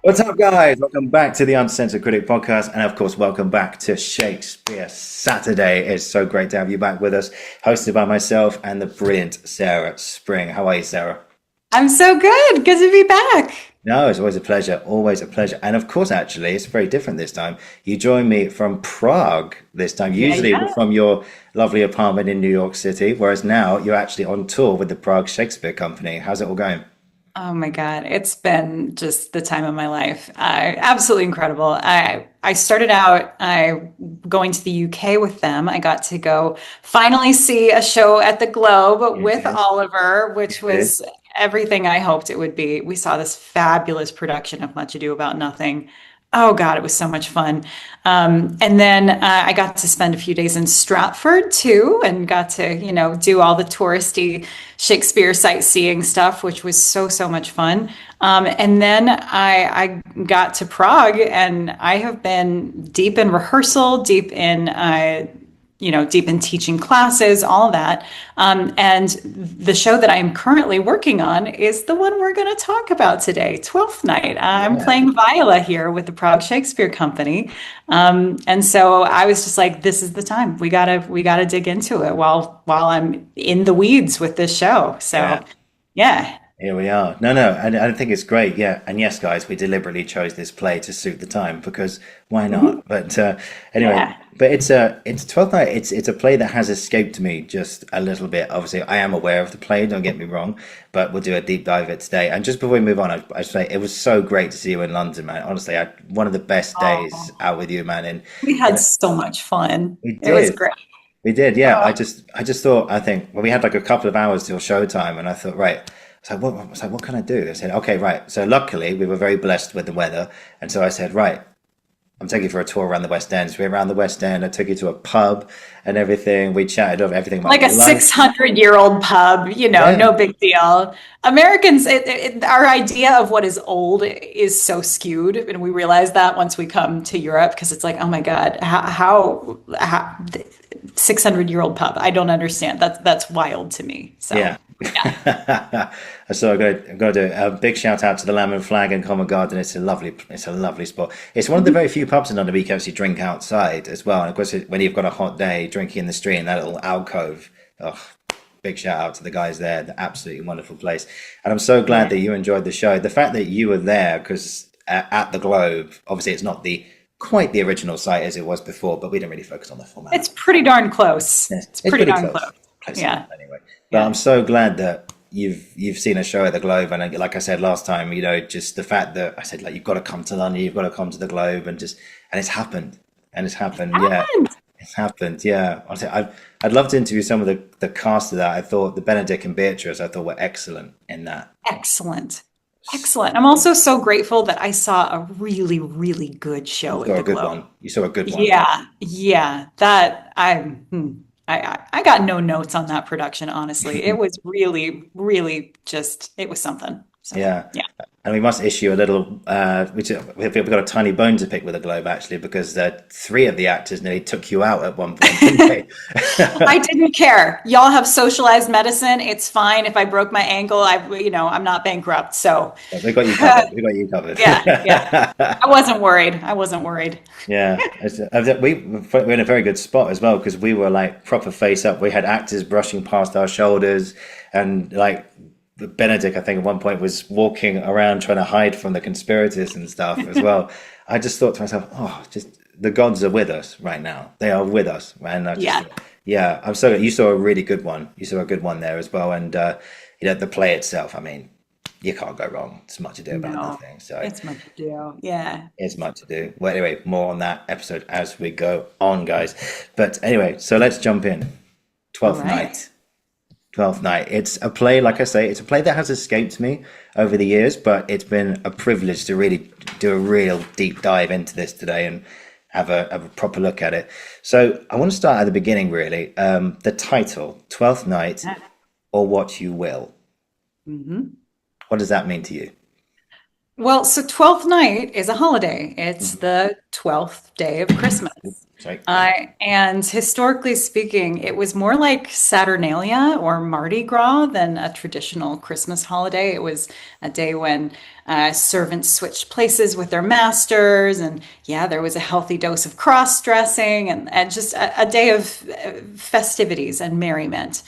What's up, guys? Welcome back to the Uncensored Critic podcast, and of course, welcome back to Shakespeare Saturday. It's so great to have you back with us, hosted by myself and the brilliant Sarah Spring. How are you, Sarah? I'm so good. Good to be back. No, it's always a pleasure. And of course, actually, it's very different this time. You join me from Prague this time. Yeah, Usually, yeah. we're from your lovely apartment in New York City, whereas now you're actually on tour with the Prague Shakespeare Company. How's it all going? Oh my God. It's been just the time of my life. Absolutely incredible. I started out going to the UK with them. I got to go finally see a show at the Globe You with did. Oliver, You which did. was everything I hoped it would be. We saw this fabulous production of Much Ado About Nothing. Oh God, it was so much fun. And then I got to spend a few days in Stratford too, and got to, do all the touristy Shakespeare sightseeing stuff, which was so much fun. And then I got to Prague, and I have been deep in rehearsal, deep in teaching classes, all of that. And the show that I'm currently working on is the one we're going to talk about today, Twelfth Night. I'm Yeah. playing Viola here with the Prague Shakespeare Company. And so I was just like, this is the time. We gotta dig into it while I'm in the weeds with this show. Yeah. So yeah. Here we are. No, no, I think it's great. Yeah, and yes, guys, we deliberately chose this play to suit the time because why Mhm. not? But anyway, Yeah. but it's Twelfth Night. It's a play that has escaped me just a little bit. Obviously, I am aware of the play. Don't get me wrong, but we'll do a deep dive of it today. And just before we move on, I say it was so great to see you in London, man. Honestly, one of the best days Oh, out with you, man. we had And so much fun. we It was did. great. We did, yeah. Oh, I just thought, I think, well, we had like a couple of hours till showtime, and I thought, right. What can I do? I said, okay, right. So luckily, we were very blessed with the weather, and so I said, right, I'm taking you for a tour around the West End. So we went around the West End. I took you to a pub and everything. We chatted over everything about like a life. 600-year-old pub, Yeah, no big deal. Americans, our idea of what is old is so skewed, and we realize that once we come to Europe, because it's like, oh my God, how 600-year-old pub? I don't understand. That's wild to me. So yeah. yeah. So I'm going to do a big shout out to the Lamb and Flag in Covent Garden. It's a lovely spot. It's one of the very few pubs in London where you can actually drink outside as well. And of course, when you've got a hot day, drinking in the street in that little alcove. Oh, big shout out to the guys there. The absolutely wonderful place. And I'm so glad Yeah. that you enjoyed the show. The fact that you were there, because at the Globe, obviously it's not the quite the original site as it was before, but we didn't really focus on the format. It's pretty darn close. Yes, It's it's pretty pretty darn close, close. close enough Yeah. anyway. But Yeah. I'm so glad that you've seen a show at the Globe, and like I said last time, just the fact that I said like you've got to come to London, you've got to come to the Globe, and it's happened, and it's happened. Yeah, And it's happened. Yeah, I'd love to interview some of the cast of that. I thought the Benedict and Beatrice I thought were excellent in that. excellent. Excellent. I'm also so grateful that I saw a really, really good You show at saw a the good Globe. one. You saw a good one. Yeah, yeah. That I got no notes on that production, honestly. It was really, really just it was something. So Yeah. yeah. And we must issue a little, we've got a tiny bone to pick with the Globe actually, because three of the actors nearly took you out at one point, didn't they? I didn't care. Y'all have socialized medicine. It's fine if I broke my ankle. I'm not bankrupt. So We got you covered. We got you covered. yeah, yeah. I wasn't worried. I wasn't worried. Yeah, we're in a very good spot as well because we were like proper face up. We had actors brushing past our shoulders, and like Benedict, I think at one point was walking around trying to hide from the conspirators and stuff as well. I just thought to myself, oh, just the gods are with us right now. They are with us, man. Yeah. Yeah, I'm so you saw a really good one. You saw a good one there as well, and the play itself. I mean, you can't go wrong. It's much ado about No, nothing. So. it's much to do. Yeah. It's much to do. Well, anyway, more on that episode as we go on, guys. But anyway, so let's jump in. All Twelfth right. Night. Twelfth Night. It's a play, like I say, it's a play that has escaped me over the years, but it's been a privilege to really do a real deep dive into this today and have a proper look at it. So I want to start at the beginning, really. The title, Twelfth Night, or What You Will. Mhm. What does that mean to you? Well, so Twelfth Night is a holiday. It's Mhm. the 12th day of Christmas. Sorry. And historically speaking, it was more like Saturnalia or Mardi Gras than a traditional Christmas holiday. It was a day when servants switched places with their masters. And yeah, there was a healthy dose of cross-dressing and just a day of festivities and merriment.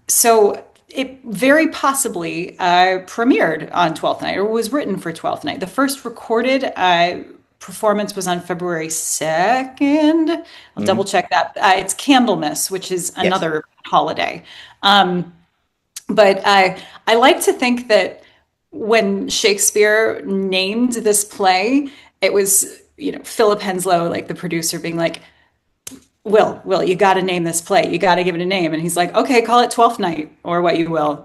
So it very possibly premiered on Twelfth Night or was written for Twelfth Night. The first recorded performance was on February 2nd. I'll double Hmm. check that. It's Candlemas, which is Yes. another holiday. But I like to think that when Shakespeare named this play, it was, Philip Henslow, like the producer, being like, Will, you got to name this play. You got to give it a name. And he's like, okay, call it Twelfth Night or what you will,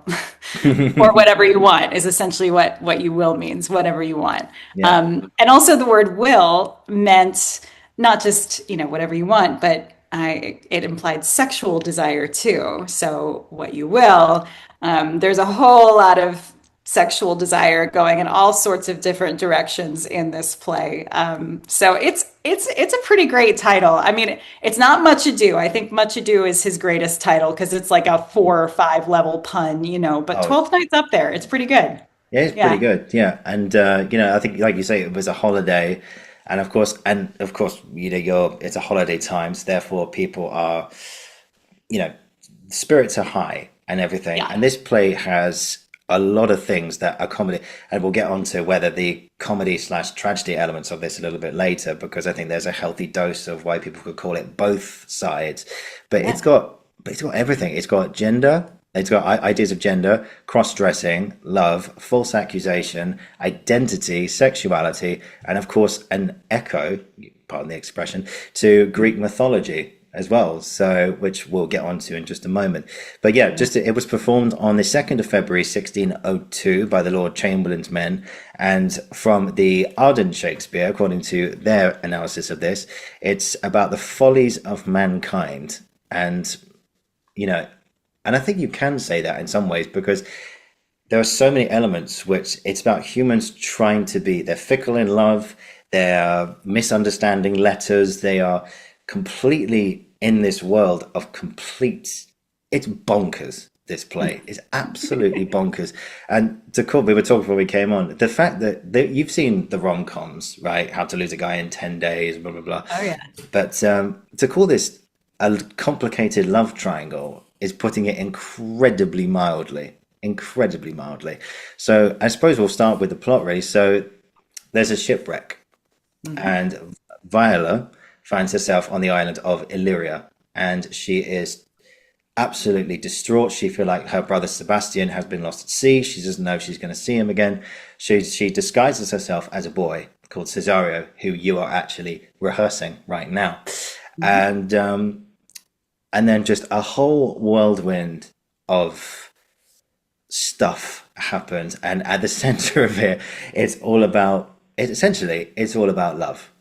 or whatever you want is essentially what you will means, whatever you want. Yeah. And also the word will meant not just, whatever you want, but it implied sexual desire too. So what you will, there's a whole lot of sexual desire going in all sorts of different directions in this play. So it's a pretty great title. I mean, it's not Much Ado. I think Much Ado is his greatest title because it's like a 4 or 5 level pun, but Oh, Twelfth Night's up there. It's pretty good. yeah, it's pretty Yeah. good. Yeah, and I think, like you say, it was a holiday, and of course, it's a holiday times. Therefore, people are, you know, spirits are high and everything. Yeah. And this play has a lot of things that are comedy, and we'll get onto whether the comedy slash tragedy elements of this a little bit later, because I think there's a healthy dose of why people could call it both sides. But Yeah. it's got everything. It's got gender. It's got ideas of gender, cross-dressing, love, false accusation, identity, sexuality, and of course an echo, pardon the expression, to Greek mythology as well. So, which we'll get onto in just a moment. But yeah, just it was performed on the 2nd of February, 1602, by the Lord Chamberlain's men, and from the Ardent Shakespeare, according to their analysis of this, it's about the follies of mankind, and you know. And I think you can say that in some ways because there are so many elements which it's about humans trying to be, they're fickle in love, they're misunderstanding letters, they are completely in this world of complete, it's bonkers. This play is absolutely bonkers. And to call, we were talking before we came on, the fact that you've seen the rom-coms, right? How to Lose a Guy in 10 Days, blah, blah, blah. Oh yeah. But to call this a complicated love triangle is putting it incredibly mildly. Incredibly mildly. So I suppose we'll start with the plot really. So there's a shipwreck, Mhm. and Viola finds herself on the island of Illyria, and she is absolutely distraught. She feels like her brother Sebastian has been lost at sea. She doesn't know if she's going to see him again. She disguises herself as a boy called Cesario, who you are actually rehearsing right now, Mhm. and then just a whole whirlwind of stuff happens, and at the center of it, it's all about love,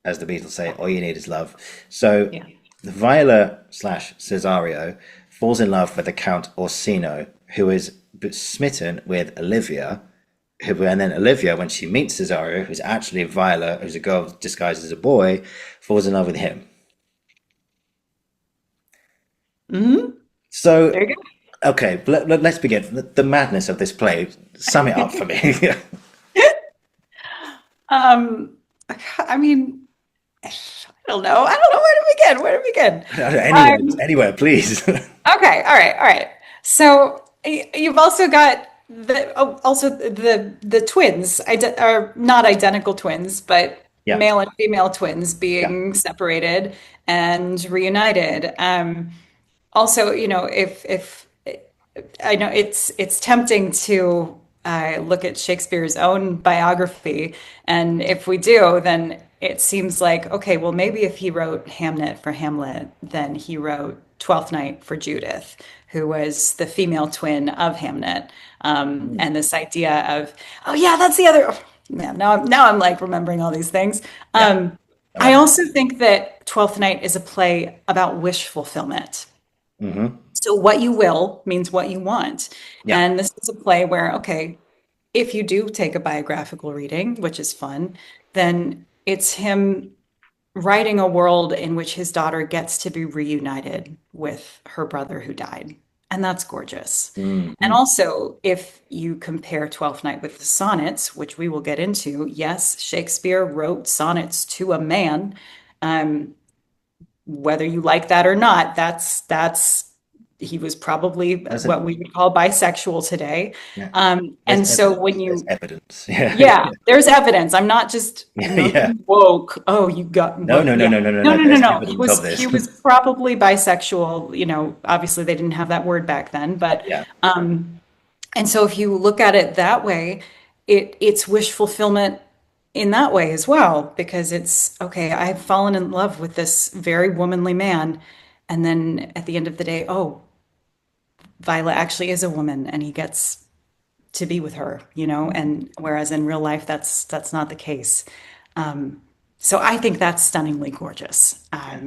as the Beatles say. All you need is love. So Yeah. Viola slash Cesario falls in love with the Count Orsino, who is smitten with Olivia. And then Olivia, when she meets Cesario, who's actually Viola, who's a girl disguised as a boy, falls in love with him. Hmm. So There you okay, let's begin. The madness of this play. Sum it up for me. go. I mean, I don't know. I don't know where to begin. Where to begin? Anywhere, Um, anywhere, please. okay. All right. All right. So you've also got also the twins, are not identical twins, but Yeah, male and female twins yeah. being separated and reunited. Also, if I know it's tempting to look at Shakespeare's own biography, and if we do, then it seems like okay, well, maybe if he wrote Hamnet for Hamlet, then he wrote Twelfth Night for Judith, who was the female twin of Hamnet, Mm, and this idea of oh yeah, that's the other. Man, now I'm like remembering all these things. yeah. I I love it. also think that Twelfth Night is a play about wish fulfillment. Hmm. So what you will means what you want. Yeah. And this is a play where, okay, if you do take a biographical reading, which is fun, then it's him writing a world in which his daughter gets to be reunited with her brother who died. And that's gorgeous. And Mm-hmm. also, if you compare Twelfth Night with the sonnets, which we will get into, yes, Shakespeare wrote sonnets to a man. Um, whether you like that or not, that's he was probably That's a what we would call bisexual today. yeah. There's And so evidence. when There's you evidence. Yeah. yeah, there's evidence. I'm not Yeah. being woke. Oh, you got No, what? no, no, Yeah. no, no, no, No, no. no, no, There's no. evidence of He this. was probably bisexual, obviously they didn't have that word back then, but Yeah. and so if you look at it that way, it's wish fulfillment in that way as well, because it's okay, I've fallen in love with this very womanly man, and then at the end of the day, oh, Viola actually is a woman and he gets to be with her, and whereas in real life that's not the case. So I think that's stunningly gorgeous. Yeah.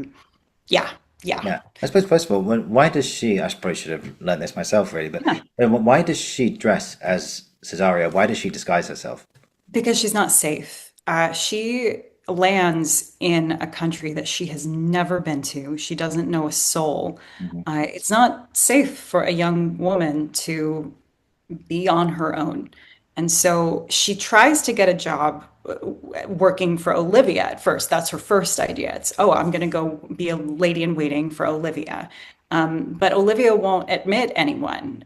Yeah, yeah. Yeah. I suppose first of all, why does she? I probably should have learned this myself, really. But Yeah. why does she dress as Cesario? Why does she disguise herself? Because she's not safe. She lands in a country that she has never been to. She doesn't know a soul. Hmm. It's not safe for a young woman to be on her own. And so she tries to get a job working for Olivia at first. That's her first idea. It's, oh, I'm going to go be a lady in waiting for Olivia. But Olivia won't admit anyone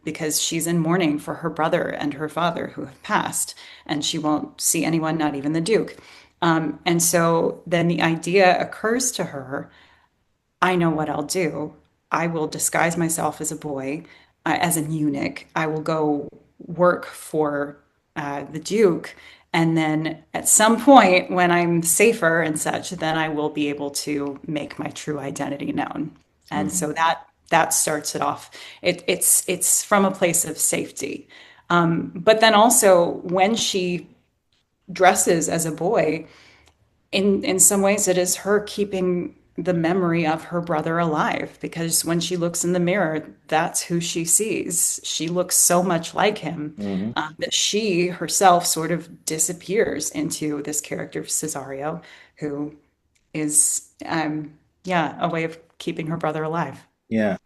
because she's in mourning for her brother and her father who have passed, and she won't see anyone, not even the Duke. And so then the idea occurs to her, I know what I'll do. I will disguise myself as a boy, as an eunuch. I will go work for the Duke. And then at some point, when I'm safer and such, then I will be able to make my true identity known. And Hmm. so that starts it off. It's from a place of safety. But then also when she dresses as a boy, in some ways it is her keeping the memory of her brother alive, because when she looks in the mirror, that's who she sees. She looks so much like him, Hmm. that she herself sort of disappears into this character of Cesario, who is yeah, a way of keeping her brother alive. Yeah.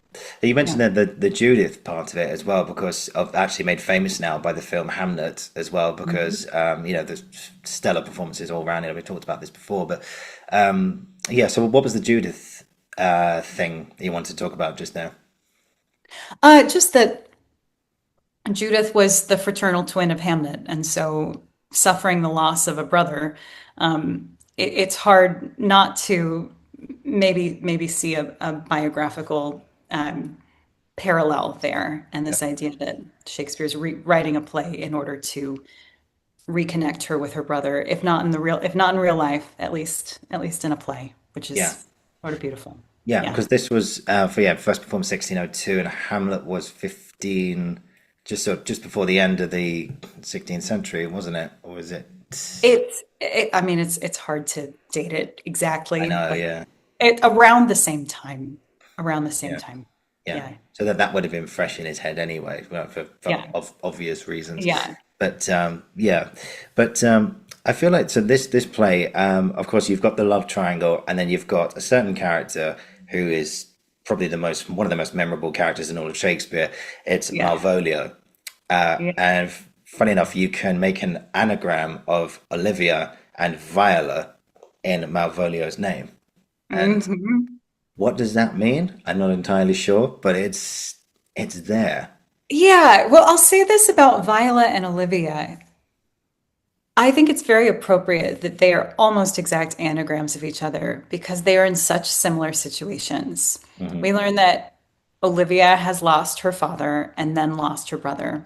You mentioned Yeah. that the Judith part of it as well, because of actually made famous now by the film Hamlet as well, Mhm. because there's stellar performances all around it. We talked about this before, but yeah. So what was the Judith thing you wanted to talk about just now? Just that Judith was the fraternal twin of Hamlet, and so suffering the loss of a brother, it's hard not to maybe see a biographical parallel there, and Yeah. this idea that Shakespeare's writing a play in order to reconnect her with her brother, if not in real life, at least in a play, which Yeah. is sort of beautiful. Yeah, Yeah. because this was first performed 1602, and Hamlet was 15, just before the end of the 16th century, wasn't it? Or was it? I mean, it's hard to date it I exactly, know, but yeah, it around the same time. Around the same yeah, time. yeah. Yeah. So that would have been fresh in his head anyway, well, for Yeah. obvious reasons. Yeah. But yeah, but I feel like so this play, of course, you've got the love triangle, and then you've got a certain character who is probably one of the most memorable characters in all of Shakespeare. It's Yeah. Malvolio. Yeah. And funny enough, you can make an anagram of Olivia and Viola in Malvolio's name. And Mhm. what does that mean? I'm not entirely sure, but it's there. Yeah. Well, I'll say this about Viola and Olivia. I think it's very appropriate that they are almost exact anagrams of each other because they are in such similar situations. Hmm. We learn that Olivia has lost her father and then lost her brother.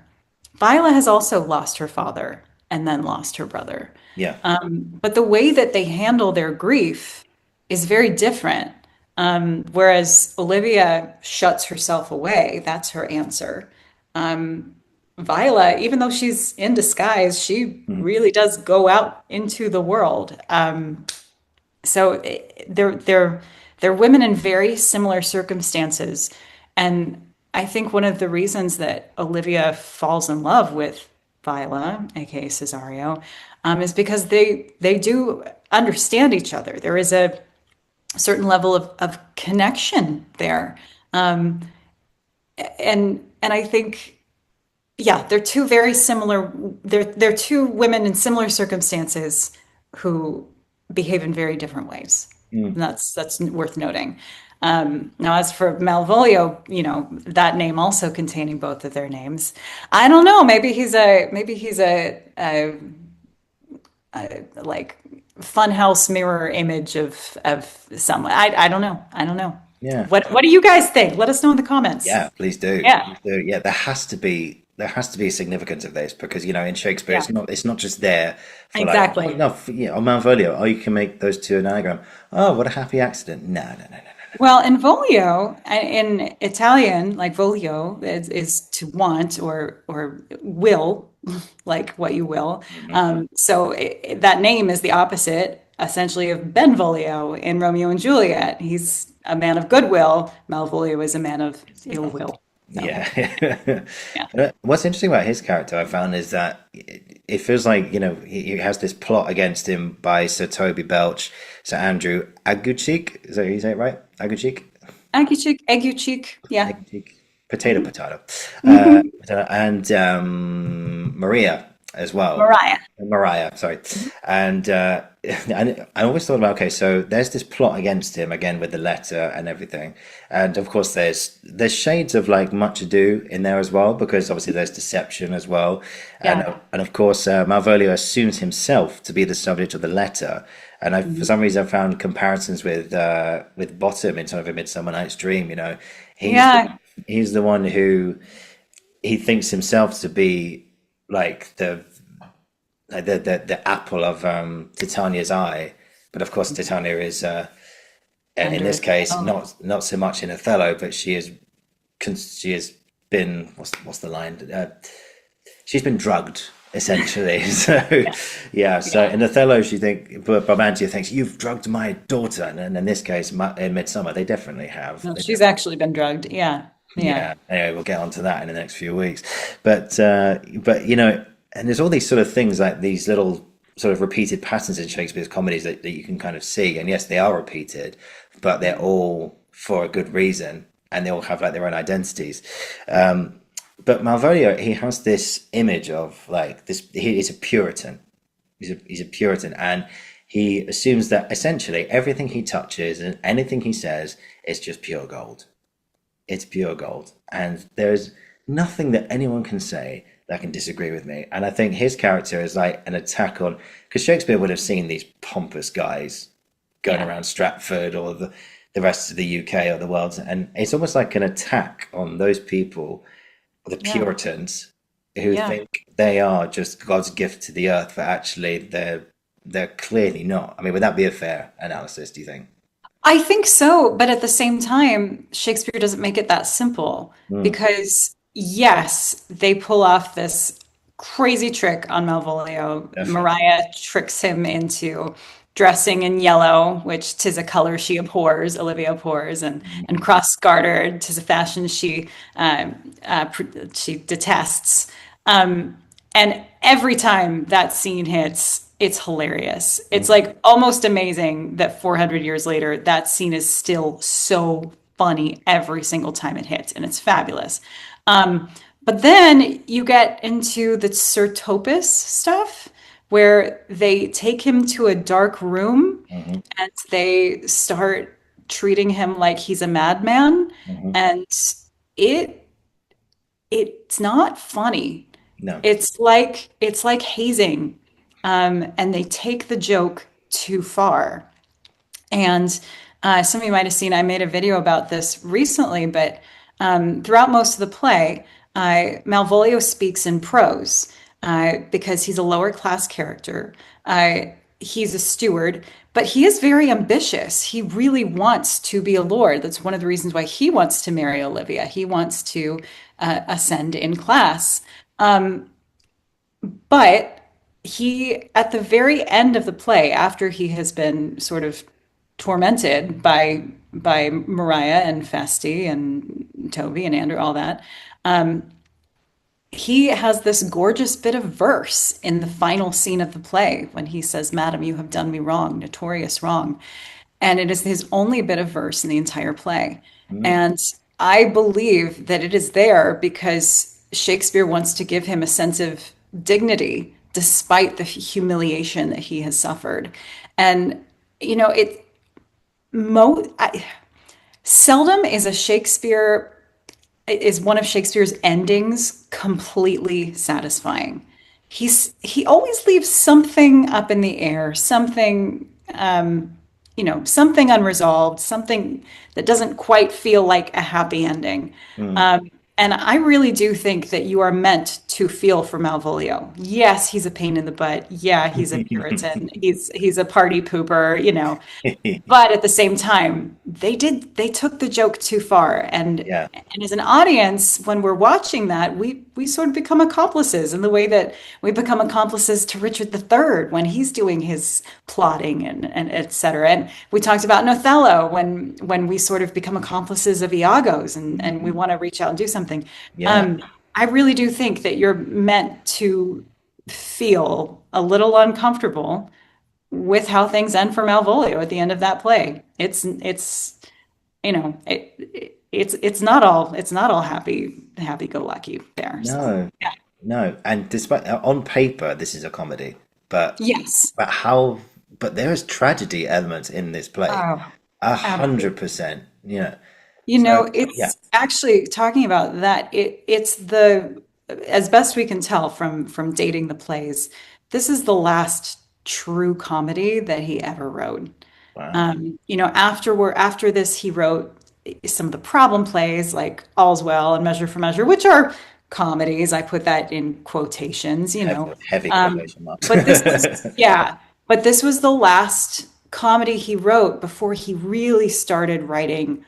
Viola has also lost her father and then lost her brother. Yeah, But the way that they handle their grief is very different. Whereas Olivia shuts herself away, that's her answer. Viola, even though she's in disguise, she hmm, really does go out into the world. So they're women in very similar circumstances, and I think one of the reasons that Olivia falls in love with Viola, aka Cesario, is because they do understand each other. There is a certain level of connection there. Um, and I think, yeah, they're two very similar. They're two women in similar circumstances who behave in very different ways. And Mm. that's worth noting. Now, as for Malvolio, that name also containing both of their names. I don't know. Maybe he's a like funhouse mirror image of someone. I don't know. I don't know. Yeah. What do you guys think? Let us know in the comments. Yeah, please do. Yeah, Please do. Yeah, there has to be significance of this because in Shakespeare yeah, it's not just there for like, oh exactly. no, on Malvolio, oh, you can make those two an anagram. Oh, what a happy accident. No, no, no, no, no. Well, in voglio, in Italian, like voglio is to want or will, like what you will. Mhm. So that name is the opposite, essentially, of Benvolio in Romeo and Juliet. He's a man of goodwill. Malvolio is a man of ill will. So Yeah. yeah, What's interesting about his character, I found, is that it feels like, he has this plot against him by Sir Toby Belch, Sir Andrew Aguchik. Is that how you say it right? Aguchik? Agu cheek, yeah. Aguchik. Potato, potato. Mhm. And Maria as well. Mariah. Mariah, sorry. And and I always thought about, okay, so there's this plot against him again with the letter and everything. And of course there's shades of like Much Ado in there as well, because obviously there's deception as well. And Yeah. and of course Malvolio assumes himself to be the subject of the letter. And for some reason I found comparisons with Bottom in sort of A Midsummer Night's Dream, He's the Yeah. he's the one who he thinks himself to be like the apple of Titania's eye, but of course Titania is in Under this it. case Oh. not so much in Othello, but she has been what's the line? She's been drugged essentially. So Yeah. yeah, so Yeah. in Othello but Brabantio thinks you've drugged my daughter, and in this case, in Midsummer, they definitely have. No, They she's definitely. actually been drugged. Yeah. Yeah. Yeah. Anyway, we'll get onto that in the next few weeks. But and there's all these sort of things like these little sort of repeated patterns in Shakespeare's comedies that you can kind of see. And yes, they are repeated, but they're all for a good reason, and they all have like their own identities. But Malvolio, he has this image of like this. He is a Puritan. He's a Puritan, and he assumes that essentially everything he touches and anything he says is just pure gold. It's pure gold. And there's nothing that anyone can say that can disagree with me. And I think his character is like an attack on, because Shakespeare would have seen these pompous guys going Yeah. around Stratford or the rest of the UK or the world. And it's almost like an attack on those people, the Yeah. Puritans, who Yeah. think they are just God's gift to the earth, but actually they're clearly not. I mean, would that be a fair analysis, do you think? I think so, but at the same time, Shakespeare doesn't make it that simple Mm, because, yes, they pull off this crazy trick on Malvolio. definitely. Mariah tricks him into dressing in yellow, which tis a color she abhors, Olivia abhors, and cross-gartered, tis a fashion she detests. Um, and every time that scene hits, it's hilarious. It's Mm, like almost amazing that 400 years later, that scene is still so funny every single time it hits, and it's fabulous. But then you get into the Sir Topus stuff, where they take him to a dark room mhm, and they start treating him like he's a madman, mhm. and it it's not funny. No. It's like hazing, and they take the joke too far. And some of you might have seen I made a video about this recently, but throughout most of the play, Malvolio speaks in prose because he's a lower class character. Uh, he's a steward, but he is very ambitious. He really wants to be a lord. That's one of the reasons why he wants to marry Olivia. He wants to ascend in class. But at the very end of the play, after he has been sort of tormented by Mariah and Festi and Toby and Andrew, all that, he has this gorgeous bit of verse in the final scene of the play when he says, "Madam, you have done me wrong, notorious wrong." And it is his only bit of verse in the entire play. Mm. And I believe that it is there because Shakespeare wants to give him a sense of dignity despite the humiliation that he has suffered. And, you know, seldom is a Shakespeare is one of Shakespeare's endings completely satisfying. He always leaves something up in the air, something something unresolved, something that doesn't quite feel like a happy ending. Mm. And I really do think that you are meant to feel for Malvolio. Yes, he's a pain in the butt. Yeah, he's a Puritan. He's a party pooper, but at the same time, they took the joke too far. Yeah. And as an audience, when we're watching that, we sort of become accomplices in the way that we become accomplices to Richard III when he's doing his plotting and et cetera. And we talked about in Othello when we sort of become accomplices of Iago's and we want to reach out and do something. Yeah. I really do think that you're meant to feel a little uncomfortable with how things end for Malvolio at the end of that play. It's not all happy go lucky there. So No, yeah. no. And despite on paper, this is a comedy, but Yes. but how? But there is tragedy elements in this play, Oh, a absolutely. hundred percent. Yeah. You So know, yeah, it's actually talking about that. It's the as best we can tell from dating the plays, this is the last true comedy that he ever wrote. wow, After this, he wrote some of the problem plays like All's Well and Measure for Measure, which are comedies. I put that in quotations, heavy Um, quotation marks. but this was, yeah, but this was the last comedy he wrote before he really started writing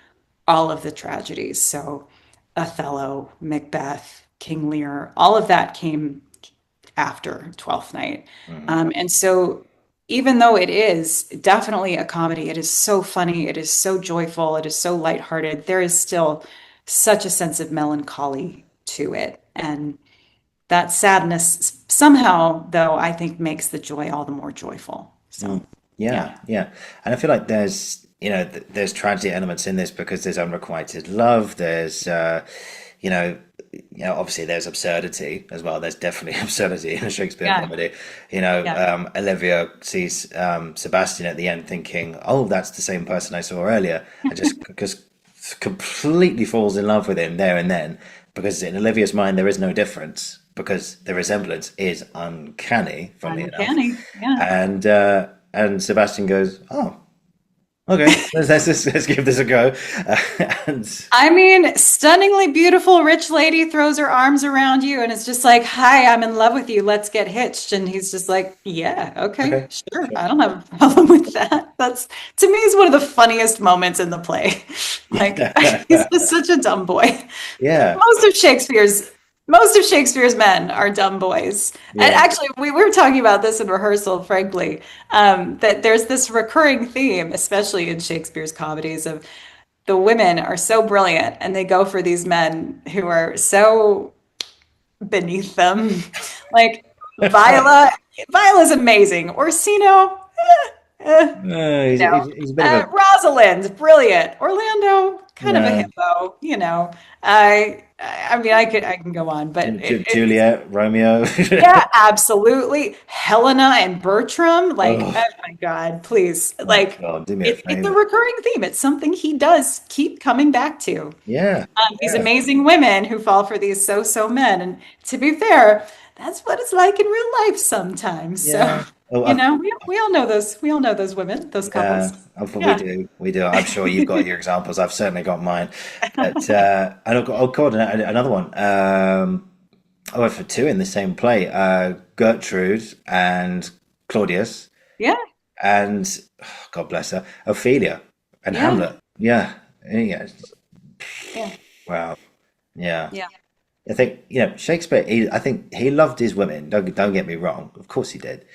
all of the tragedies. So Othello, Macbeth, King Lear, all of that came after Twelfth Night. Mm, And so, even though it is definitely a comedy, it is so funny, it is so joyful, it is so lighthearted, there is still such a sense of melancholy to it. And that sadness somehow, though, I think makes the joy all the more joyful. So, mm. yeah. Yeah, yeah. And I feel like there's tragedy elements in this because there's unrequited love. There's you know, obviously there's absurdity as well. There's definitely absurdity in a Shakespeare Yeah. comedy. Yeah. Olivia sees Sebastian at the end thinking, "Oh, that's the same person I saw earlier," and just completely falls in love with him there and then because in Olivia's mind there is no difference because the resemblance is uncanny, funnily enough. Uncanny. Yeah. And Sebastian goes, "Oh, okay, let's give this a go." And I mean, stunningly beautiful rich lady throws her arms around you and it's just like, "Hi, I'm in love with you. Let's get hitched." And he's just like, "Yeah, okay, okay, sure. sure. I don't have a problem with that." That's to me is one of the funniest moments in the play. Like he's just such a dumb boy. Yeah, Most of Shakespeare's most of Shakespeare's men are dumb boys. And yeah. actually, we were talking about this in rehearsal, frankly, that there's this recurring theme, especially in Shakespeare's comedies, of the women are so brilliant and they go for these men who are so beneath them. Like Viola, Viola's amazing. Orsino, He's a bit of a Rosalind, brilliant. Orlando, kind of a uh, himbo. I mean, I can go on, but it's Juliet, Romeo. yeah, absolutely. Helena and Bertram, like, Oh oh my God, please. my Like, God, do me a it's a favor. recurring theme. It's something he does keep coming back to. Yeah, These yeah, amazing women who fall for these so men. And to be fair, that's what it's like in real life sometimes. So, yeah. Oh, I've, we all know those. We all know those women, those yeah, couples. we Yeah. do, we do. I'm sure you've got your examples. I've certainly got mine. But and I've got, oh God, another one. I went for two in the same play. Gertrude and Claudius, Yeah. and God bless her, Ophelia and Yeah. Hamlet. Yeah, yeah. Yeah. Wow. Yeah. Yeah. I think Shakespeare. I think he loved his women. Don't get me wrong. Of course he did.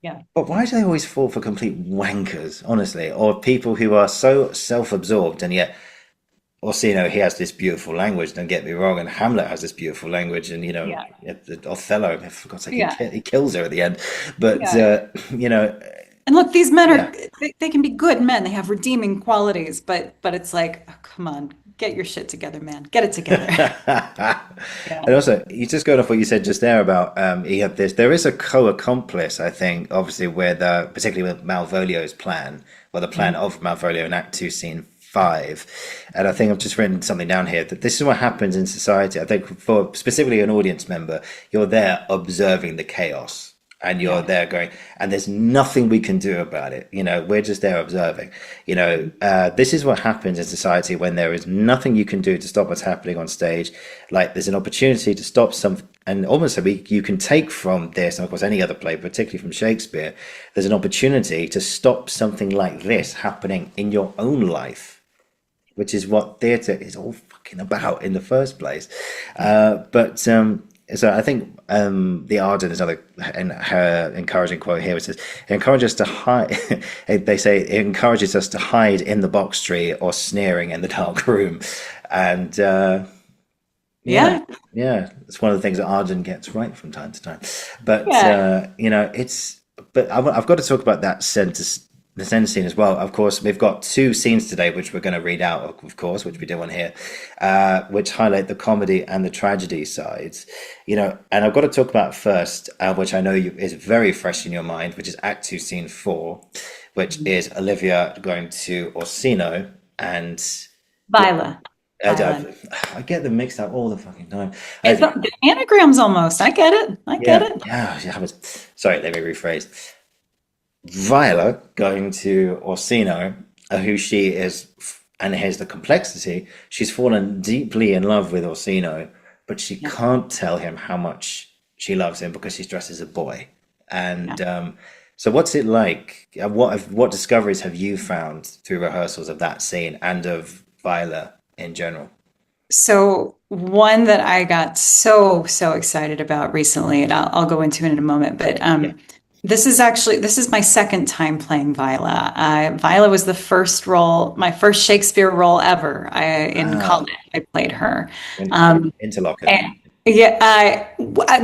Yeah. But why do they always fall for complete wankers, honestly, or people who are so self-absorbed and yet Orsino, he has this beautiful language, don't get me wrong, and Hamlet has this beautiful language, and Yeah. Othello, for God's sake, Yeah. he kills her at the end. But Yeah. you know, And look, these men yeah. are they can be good men. They have redeeming qualities, but it's like, oh, come on, get your shit together, man. Get it together. Yeah. And also, you just going off what you said just there about he had this. There is a co-accomplice, I think, obviously, with particularly with Malvolio's plan, or the plan Mm. of Malvolio in Act Two, Scene 5. And I think I've just written something down here that this is what happens in society. I think for specifically an audience member, you're there observing the chaos. And you're Yeah. there going, and there's nothing we can do about it. We're just there observing. This is what happens in society when there is nothing you can do to stop what's happening on stage. Like there's an opportunity to stop some, and almost you can take from this, and of course any other play, particularly from Shakespeare, there's an opportunity to stop something like this happening in your own life, which is what theatre is all fucking about in the first place. But so I think the Arden is another and her encouraging quote here, which says, "It encourages us to hide." They say it encourages us to hide in the box tree or sneering in the dark room, and yeah, Yeah. yeah, it's one of the things that Arden gets right from time to time. But Yeah. it's. But I've got to talk about that the center scene as well. Of course, we've got two scenes today, which we're going to read out, of course, which we do on here, which highlight the comedy and the tragedy sides. And I've got to talk about first, which I know is very fresh in your mind, which is Act Two, Scene 4, which is Olivia going to Orsino and. Viola. I, Viola. I get them mixed up all the fucking time. The anagrams almost. I get it. I get Yeah, it. yeah, yeah. Sorry, let me rephrase. Viola going to Orsino, who she is, and here's the complexity. She's fallen deeply in love with Orsino, but she Yeah. can't tell him how much she loves him because she's dressed as a boy. Yeah. And so, what's it like? What discoveries have you found through rehearsals of that scene and of Viola in general? So one that I got so excited about recently, and I'll go into it in a moment, but Yeah. this is my second time playing Viola. Viola was the first role, my first Shakespeare role ever. In Wow. college, I played her. Interlochen. And, yeah,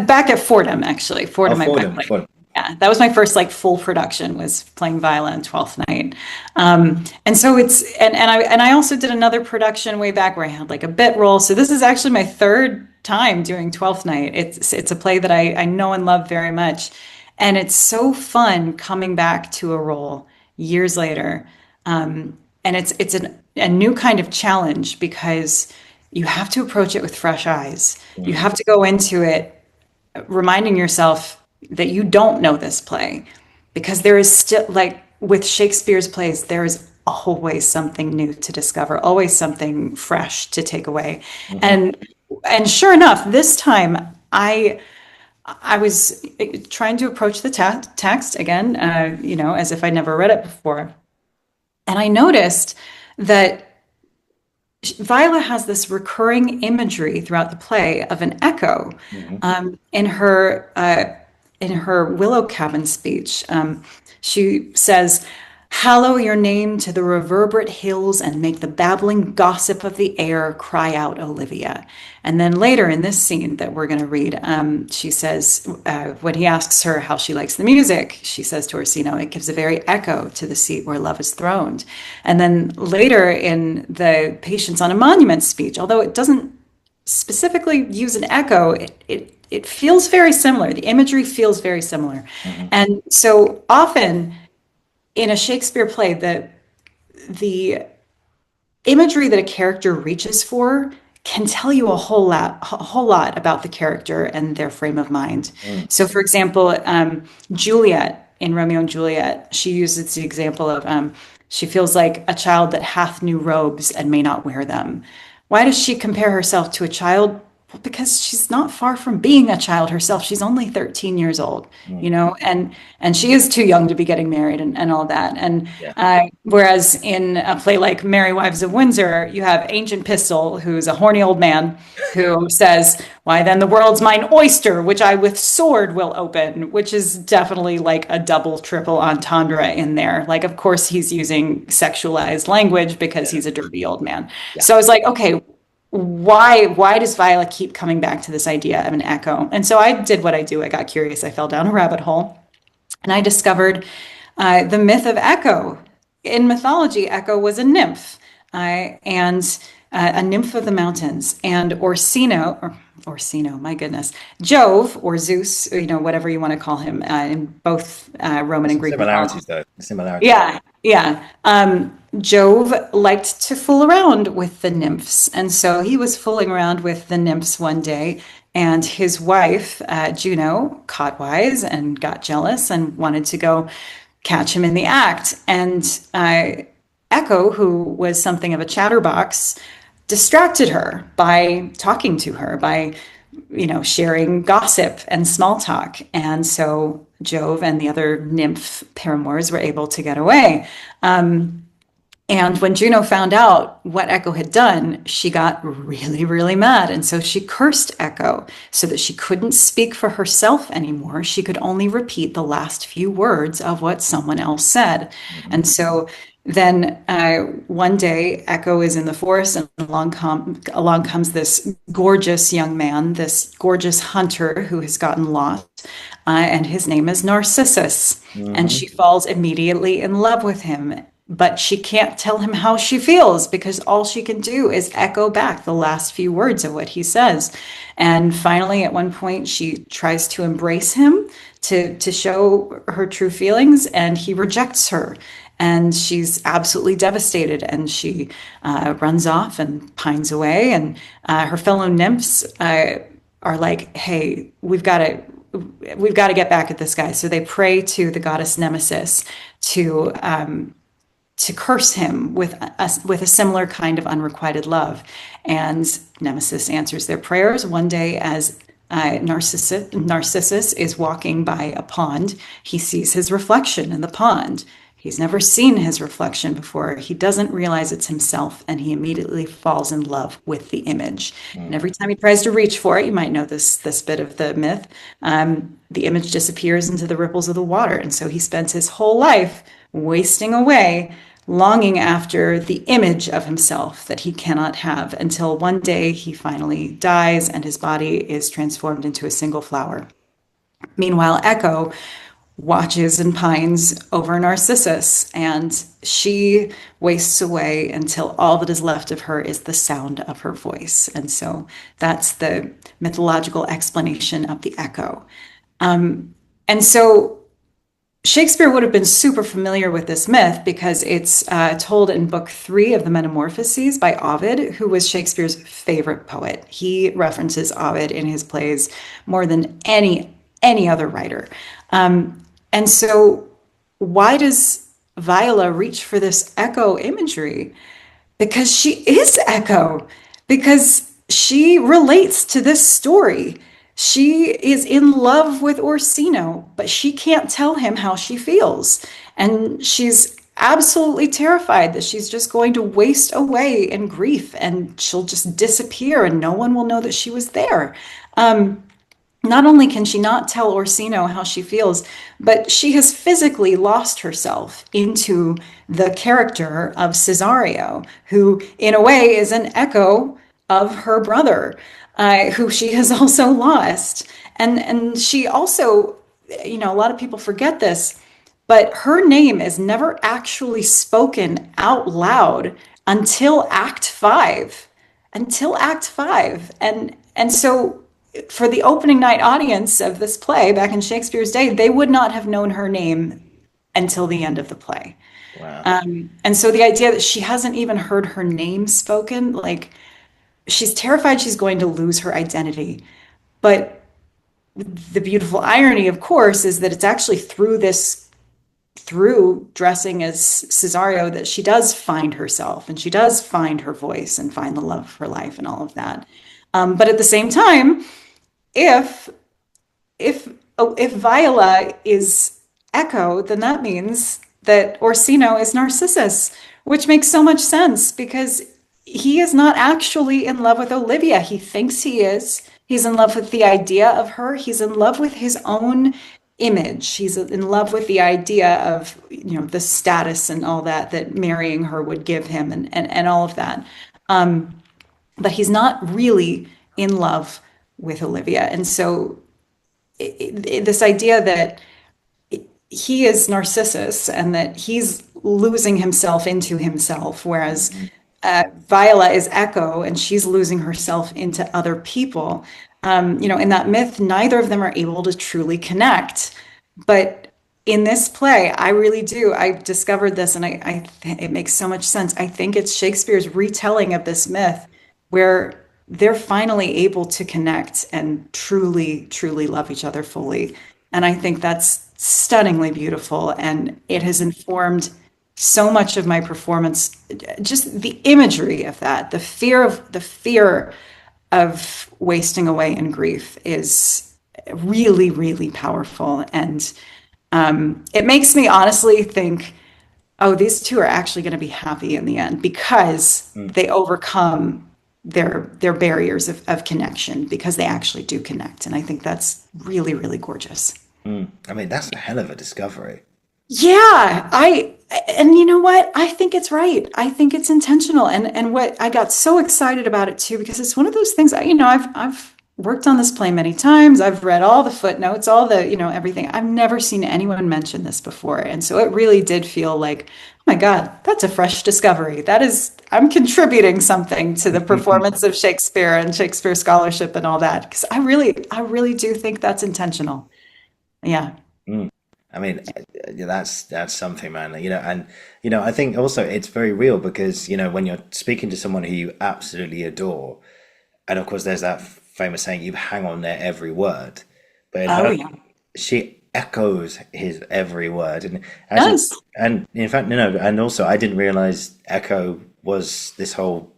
back at Fordham, actually. Oh, Fordham, I Fordham, played. Fordham. Yeah, that was my first like full production was playing Viola in Twelfth Night. And so and I also did another production way back where I had like a bit role. So this is actually my third time doing Twelfth Night. It's a play that I know and love very much. And it's so fun coming back to a role years later. And a new kind of challenge because you have to approach it with fresh eyes. You Mm, have to go into it reminding yourself that you don't know this play because there is still like with Shakespeare's plays there is always something new to discover, always something fresh to take away. mhm. And sure enough, this time I was trying to approach the text again, as if I'd never read it before. And I noticed that Viola has this recurring imagery throughout the play of an echo Mhm. in her Willow Cabin speech. She says, "Hallow your name to the reverberate hills and make the babbling gossip of the air cry out, Olivia." And then later in this scene that we're going to read, she says, when he asks her how she likes the music, she says to Orsino, "It gives a very echo to the seat where love is throned." And then later in the Patience on a Monument speech, although it doesn't specifically use an echo, it feels very similar. The imagery feels very similar. Mhm. And so often in a Shakespeare play, the imagery that a character reaches for can tell you a whole lot about the character and their frame of mind. Mm. So, for example, Juliet in Romeo and Juliet, she uses the example of she feels like a child that hath new robes and may not wear them. Why does she compare herself to a child? because she's not far from being a child herself. She's only 13 years old, Mm. and she is too young to be getting married and all that. And Yeah. whereas in a play like Merry Wives of Windsor, you have Ancient Pistol, who's a horny old man who says, "Why then the world's mine oyster, which I with sword will open," which is definitely like a double, triple entendre in there. Like, of course, he's using sexualized language because Yeah. he's a dirty old man. Yeah. So I was like, okay, why does Viola keep coming back to this idea of an echo? And so I did what I do. I got curious. I fell down a rabbit hole, and I discovered the myth of Echo. In mythology, Echo was a nymph, and a nymph of the mountains. And Orsino, my goodness, Jove or Zeus, whatever you want to call him, in both Roman and Some Greek mythology. similarities, though. Similarities. Yeah, yeah. Jove liked to fool around with the nymphs. And so he was fooling around with the nymphs one day, and his wife, Juno, caught wise and got jealous and wanted to go catch him in the act. And Echo, who was something of a chatterbox, distracted her by talking to her, by sharing gossip and small talk. And so Jove and the other nymph paramours were able to get away. And when Juno found out what Echo had done, she got really, really mad. And so she cursed Echo so that she couldn't speak for herself anymore. She could only repeat the last few words of what someone else said. Mhm. And so then one day, Echo is in the forest, and along comes this gorgeous young man, this gorgeous hunter who has gotten lost, and his name is Narcissus. And Mhm. she falls immediately in love with him. But she can't tell him how she feels because all she can do is echo back the last few words of what he says. And finally, at one point, she tries to embrace him to show her true feelings, and he rejects her. And she's absolutely devastated, and she runs off and pines away. And her fellow nymphs are like, "Hey, we've got to get back at this guy." So they pray to the goddess Nemesis to curse him with a similar kind of unrequited love. And Nemesis answers their prayers. One day, as Narcissus is walking by a pond, he sees his reflection in the pond. He's never seen his reflection before. He doesn't realize it's himself, and he immediately falls in love with the image. And every time he tries to reach for it, you might know this bit of the myth, the image disappears into the ripples of the water. And so he spends his whole life wasting away, longing after the image of himself that he cannot have, until one day he finally dies and his body is transformed into a single flower. Meanwhile, Echo watches and pines over Narcissus, and she wastes away until all that is left of her is the sound of her voice. And so that's the mythological explanation of the echo. And so Shakespeare would have been super familiar with this myth because it's told in book 3 of the Metamorphoses by Ovid, who was Shakespeare's favorite poet. He references Ovid in his plays more than any other writer. And so why does Viola reach for this echo imagery? Because she is Echo, because she relates to this story. She is in love with Orsino, but she can't tell him how she feels. And she's absolutely terrified that she's just going to waste away in grief and she'll just disappear and no one will know that she was there. Not only can she not tell Orsino how she feels, but she has physically lost herself into the character of Cesario, who in a way is an echo of her brother, who she has also lost. And she also, a lot of people forget this, but her name is never actually spoken out loud until Act 5. Until Act 5. And so for the opening night audience of this play back in Shakespeare's day, they would not have known her name until the end of the play. Wow. And so the idea that she hasn't even heard her name spoken, like she's terrified she's going to lose her identity. But the beautiful irony, of course, is that it's actually through dressing as Cesario that she does find herself and she does find her voice and find the love of her life and all of that. But at the same time, if if if Viola is Echo, then that means that Orsino is Narcissus, which makes so much sense because he is not actually in love with Olivia. He thinks he is. He's in love with the idea of her. He's in love with his own image. He's in love with the idea of, the status and all that that marrying her would give him and all of that. But he's not really in love with Olivia. And so this idea that he is Narcissus and that he's losing himself into himself, whereas Viola is Echo and she's losing herself into other people. In that myth, neither of them are able to truly connect. But in this play, I really do. I discovered this, and it makes so much sense. I think it's Shakespeare's retelling of this myth, where they're finally able to connect and truly, truly love each other fully. And I think that's stunningly beautiful, and it has informed so much of my performance. Just the imagery of that, the fear of wasting away in grief is really, really powerful. And it makes me honestly think, oh, these two are actually going to be happy in the end because they overcome their barriers of connection, because they actually do connect. And I think that's really, really gorgeous. I mean, that's a hell of a discovery. Yeah, and you know what? I think it's right. I think it's intentional. And what I got so excited about it too, because it's one of those things, I've worked on this play many times. I've read all the footnotes, all the, everything. I've never seen anyone mention this before. And so it really did feel like, oh my God, that's a fresh discovery. I'm contributing something to the performance of Shakespeare and Shakespeare scholarship and all that. Because I really do think that's intentional. Yeah. I mean, that's something, man. And I think also it's very real because when you're speaking to someone who you absolutely adore, and of course there's that famous saying, "You hang on their every word," but in Oh, her, yeah. she echoes his every word, and actually, Yes. and in fact, and also I didn't realize Echo was this whole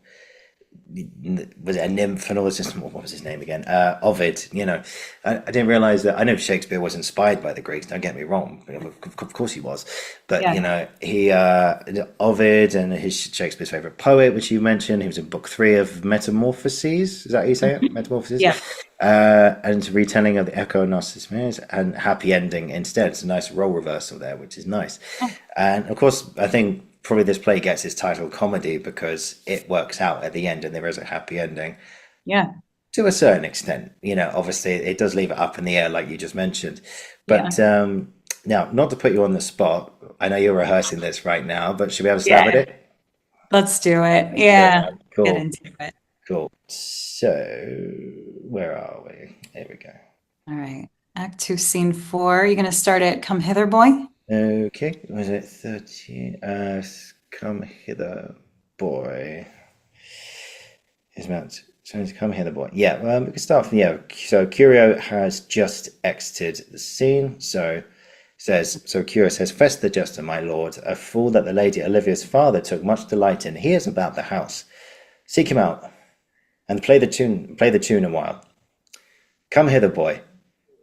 was it a nymph and all this? What was his name again? Ovid. I didn't realize that. I know Shakespeare was inspired by the Greeks. Don't get me wrong. Of course he was. But Yeah. he Ovid and his Shakespeare's favorite poet, which you mentioned. He was in book 3 of Metamorphoses. Is that how you say it? Metamorphoses. Yeah. And it's a retelling of the Echo of Narcissus and happy ending instead. It's a nice role reversal there, which is nice. And of course, I think probably this play gets its title comedy because it works out at the end and there is a happy ending Yeah. to a certain extent. Obviously it does leave it up in the air, like you just mentioned. Yeah. But now, not to put you on the spot, I know you're rehearsing this right now, but should we have a stab at Yeah. it? Let's do it. Yeah, Yeah. Get cool, into it. cool. So, where are we? Here we go. All right. Act 2, Scene 4. You're going to start it. Come hither, boy. Okay, was it 13? Come hither, boy. His mount. So come hither, boy. Yeah, we can start from, yeah. So Curio has just exited the scene. So Curio says, "Fess the Jester, my lord, a fool that the lady Olivia's father took much delight in. He is about the house. Seek him out, and play the tune a while. Come hither, boy.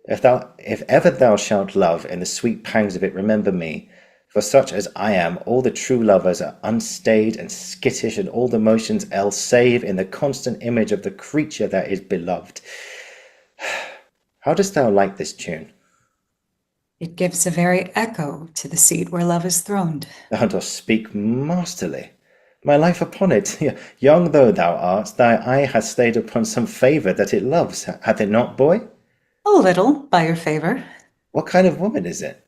If ever thou shalt love, in the sweet pangs of it remember me. For such as I am, all the true lovers are unstayed and skittish, and all the motions else save in the constant image of the creature that is beloved. How dost thou like this tune? It gives a very echo to the seat where love is throned. Thou dost speak masterly. My life upon it, young though thou art, thy eye hath stayed upon some favour that it loves, hath it not, boy? A little, by your favor. What kind of woman is it?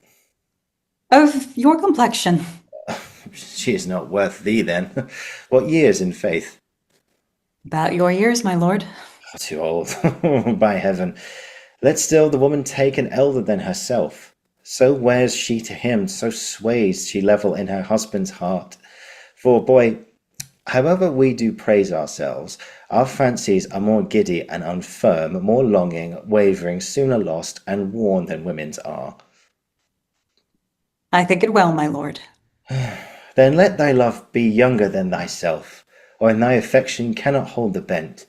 Of your complexion. She is not worth thee, then. What years, in faith? About your years, my lord. Too old. By heaven. Let still the woman take an elder than herself. So wears she to him, so sways she level in her husband's heart. For, boy, however we do praise ourselves, our fancies are more giddy and unfirm, more longing, wavering, sooner lost and worn than women's are. I think it well, my lord. Then let thy love be younger than thyself, or in thy affection cannot hold the bent.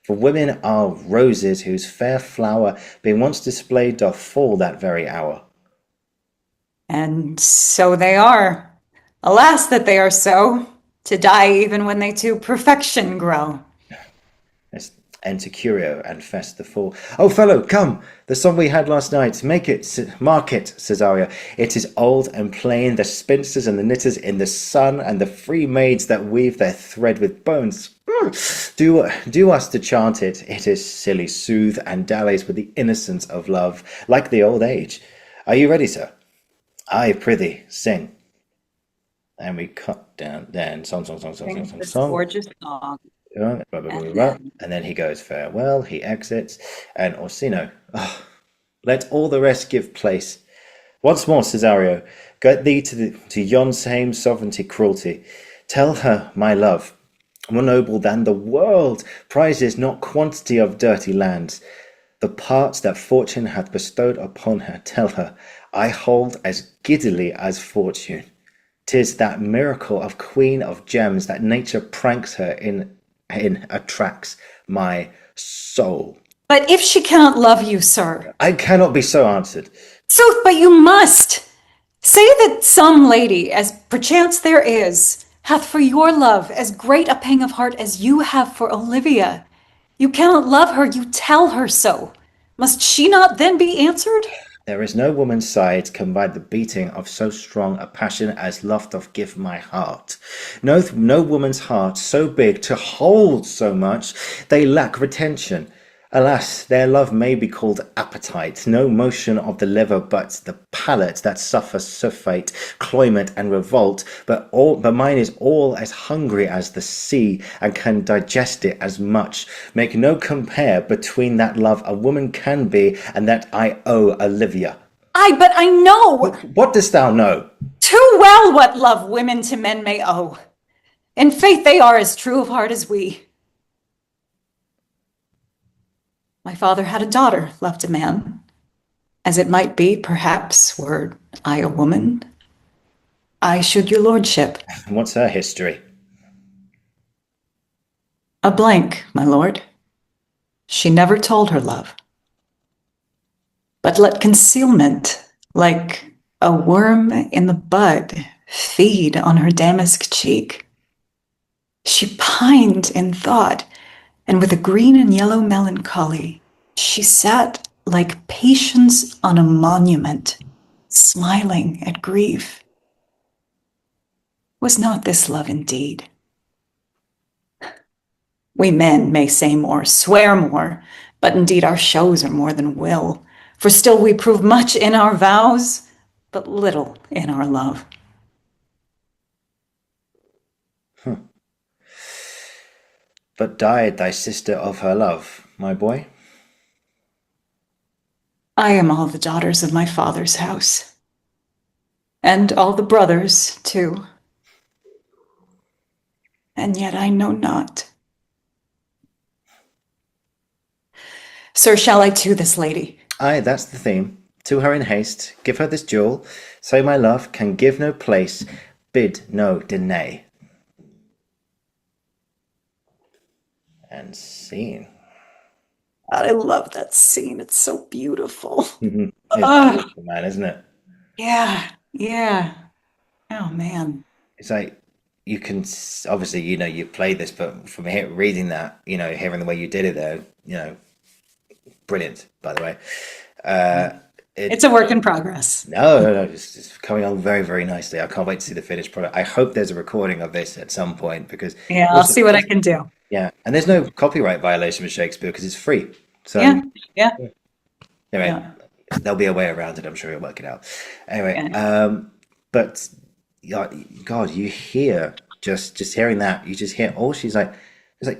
For women are roses whose fair flower, being once displayed, doth fall that very hour. And so they are. Alas, that they are so, to die even when they to perfection grow. Let's enter Curio and fest the fall. Oh, fellow, come! The song we had last night. Make it, mark it, Cesario. It is old and plain. The spinsters and the knitters in the sun, and the free maids that weave their thread with bones. Do us to chant it. It is silly, soothe, and dallies with the innocence of love, like the old age. Are you ready, sir? I prithee, sing. And we cut down, song, Sing this song. gorgeous song. Blah, blah, blah, blah, blah. And then he goes farewell, he exits, and Orsino, oh, let all the rest give place. Once more, Cesario, get thee to yon same sovereignty cruelty. Tell her, my love, more noble than the world, prizes not quantity of dirty lands. The parts that fortune hath bestowed upon her, tell her, I hold as giddily as fortune. 'Tis that miracle of queen of gems that nature pranks her in attracts my soul. But if she cannot love you, sir. I cannot be so answered. Sooth, but you must. Say that some lady, as perchance there is, hath for your love as great a pang of heart as you have for Olivia. You cannot love her, you tell her so. Must she not then be answered? There is no woman's side can bide the beating of so strong a passion as love doth give my heart. No woman's heart so big to hold so much, they lack retention. Alas, their love may be called appetite, no motion of the liver but the palate that suffers surfeit, cloyment, and revolt, but mine is all as hungry as the sea, and can digest it as much. Make no compare between that love a woman can be, and that I owe Olivia. Ay, but I know What dost thou know? too well what love women to men may owe. In faith they are as true of heart as we. My father had a daughter, left a man, as it might be, perhaps, were I a woman, I should your lordship. What's her history? A blank, my lord. She never told her love, but let concealment, like a worm in the bud, feed on her damask cheek. She pined in thought, and with a green and yellow melancholy, she sat like patience on a monument, smiling at grief. Was not this love indeed? We men may say more, swear more, but indeed our shows are more than will, for still we prove much in our vows, but little in our love. But died thy sister of her love, my boy? I am all the daughters of my father's house, and all the brothers, too. And yet I know not. Sir, shall I to this lady? Aye, that's the theme. To her in haste, give her this jewel. Say my love can give no place, bid no denay. And scene. I love that scene. It's so beautiful. It's beautiful, man, isn't it? Yeah. Oh, man. It's like you can obviously, you play this, but from reading that, hearing the way you did it there, brilliant, by the way. It's a work in progress. No, it's coming on very, very nicely. I can't wait to see the finished product. I hope there's a recording of this at some point because I'll see what I can do. Yeah, and there's no copyright violation with Shakespeare because it's free. So yeah. Anyway, there'll be a way around it. I'm sure you'll work it out. Anyway, but God, you hear just hearing that, you just hear all she's like. It's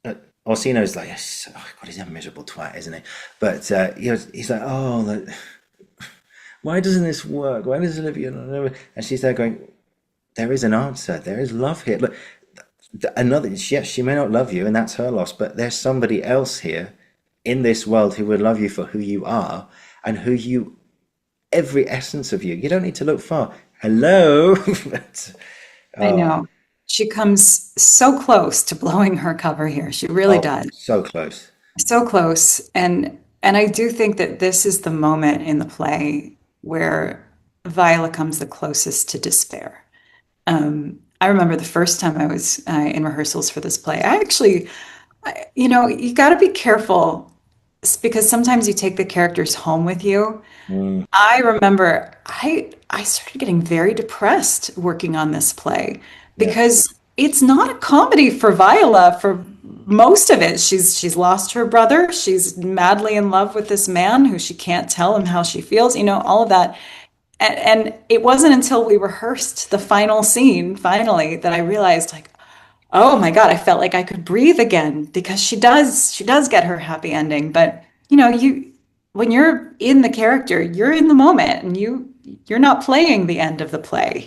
like Orsino's like, oh God, he's a miserable twat, isn't he? But he's like, oh, why doesn't this work? Why does Olivia? And she's there going, there is an answer. There is love here. Look. Yes, she may not love you, and that's her loss, but there's somebody else here in this world who would love you for who you are and every essence of you. You don't need to look far. Hello. I know. she comes so close to blowing her cover here. She really Oh, does. so close. So close. And I do think that this is the moment in the play where Viola comes the closest to despair. I remember the first time I was in rehearsals for this play. I actually, you got to be careful because sometimes you take the characters home with you. Mm, I remember I started getting very depressed working on this play yeah. because it's not a comedy for Viola for most of it. She's lost her brother. She's madly in love with this man who she can't tell him how she feels, all of that. And it wasn't until we rehearsed the final scene, finally, that I realized like, oh my God, I felt like I could breathe again because she does get her happy ending. But when you're in the character, you're in the moment and you're not playing the end of the play.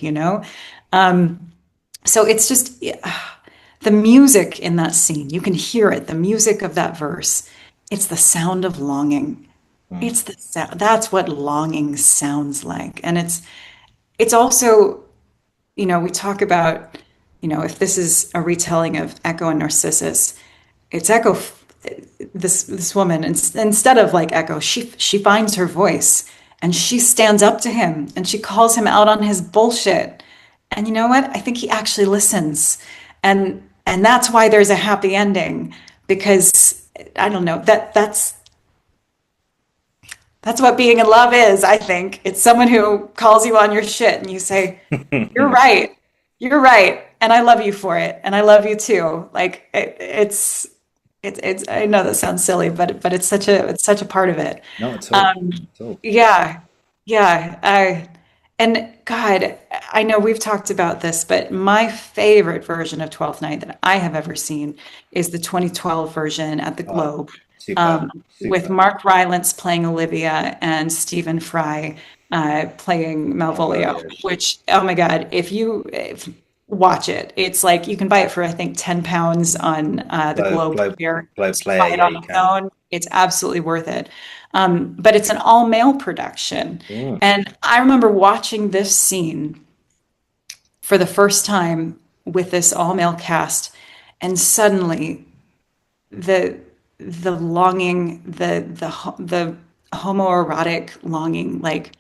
So it's just the music in that scene. You can hear it, the music of that verse. It's the sound of longing. Mm. It's the sound. That's what longing sounds like. And it's also, we talk about, if this is a retelling of Echo and Narcissus, it's Echo, this woman, instead of like Echo, she finds her voice and she stands up to him and she calls him out on his bullshit. And you know what? I think he actually listens. And that's why there's a happy ending because I don't know, that's what being in love is, I think. It's someone who calls you on your shit and you say, "You're right. You're right. And I love you for it. And I love you too." Like it's I know that sounds silly, but it's such a part of it. Not at all. Um At all. yeah. Yeah. And God, I know we've talked about this, but my favorite version of Twelfth Night that I have ever seen is the 2012 version at the Oh, Globe, super, with super. Mark Rylance playing Olivia and Stephen Fry playing Malvolio. Malvolio. Which, oh my God, if watch it, it's like you can buy it for I think £10 on the Globe, Globe Globe, here. Globe Just player. buy it Yeah, on you the can. phone. It's absolutely worth it. But it's an all male production. Mm. And I remember watching this scene for the first time with this all male cast, and suddenly the the longing, the homoerotic longing, like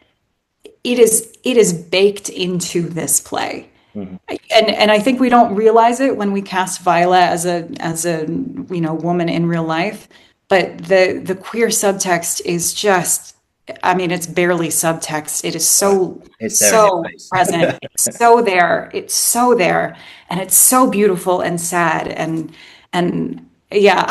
it is baked into this play. Mhm. And I think we don't realize it when we cast Viola as a woman in real life, but the queer subtext is just, I mean, it's barely subtext. It is Right. so It's there in your so face. present. It's so there. It's so there, and it's so beautiful and sad and yeah,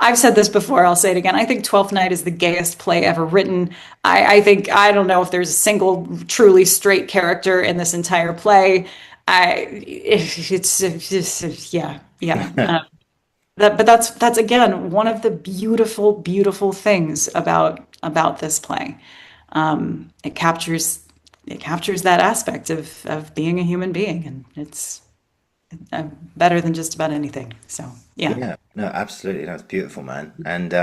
I've said this before. I'll say it again. I think Twelfth Night is the gayest play ever written. I think I don't know if there's a single truly straight character in this entire play. It's just yeah, yeah. But that's again one of the beautiful, beautiful things about this play. It captures that aspect of being a human being, and it's better than just about anything. So yeah, Yeah, no, absolutely. That's beautiful, man. And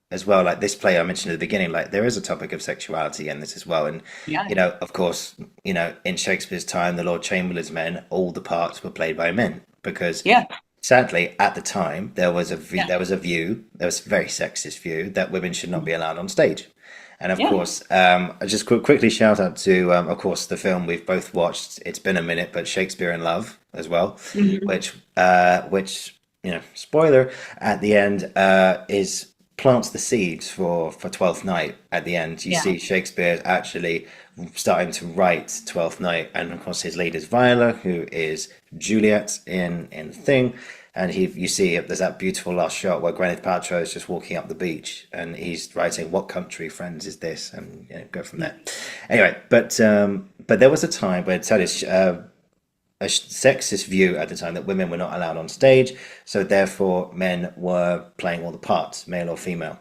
as well, like this play I mentioned at the beginning, like there is a topic of sexuality in this as well. And yeah, of course, in Shakespeare's time, the Lord Chamberlain's men, all the parts were played by men because yeah, sadly, at the time, yeah, there was a very sexist view that women should not be allowed on stage. And of yeah. course, I just quickly shout out to, of course, the film we've both watched. It's been a minute, but Shakespeare in Love as well, Mhm. which spoiler at the end is plants the seeds for Twelfth Night. At the end, you Yeah, see Shakespeare actually starting to write Twelfth Night, and of course his lead is Viola, who is Juliet in Thing, and you see there's that beautiful last shot where Gwyneth Paltrow is just walking up the beach, and he's writing, "What country, friends, is this?" and go from there. Anyway, but there was a time where it said a sexist view at the time that women were not allowed on stage, so therefore men were playing all the parts, male or female.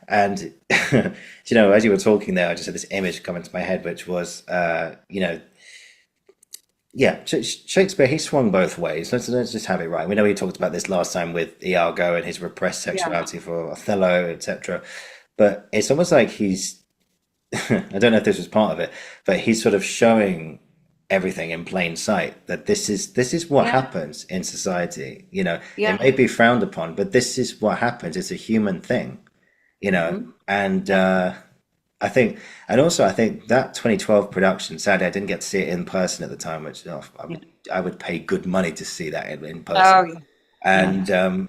And as you were talking there, I just had this image come into my head, which was, yeah, Shakespeare, he swung both ways. Let's just have it right. We know we talked about this last time with Iago and his repressed yeah, sexuality for Othello, etc. But it's almost like he's, I don't know if this was part of it, but he's sort of showing everything in plain sight, that this is what Yeah. happens in society. You know, it Yeah. may be frowned upon, but this is what happens. It's a human thing, you know. Hmm. And I think, and also I think that 2012 production, sadly, I didn't get to see it in person at the time, which Yeah. I would pay good money to see that in person. Oh, yeah. Yeah. And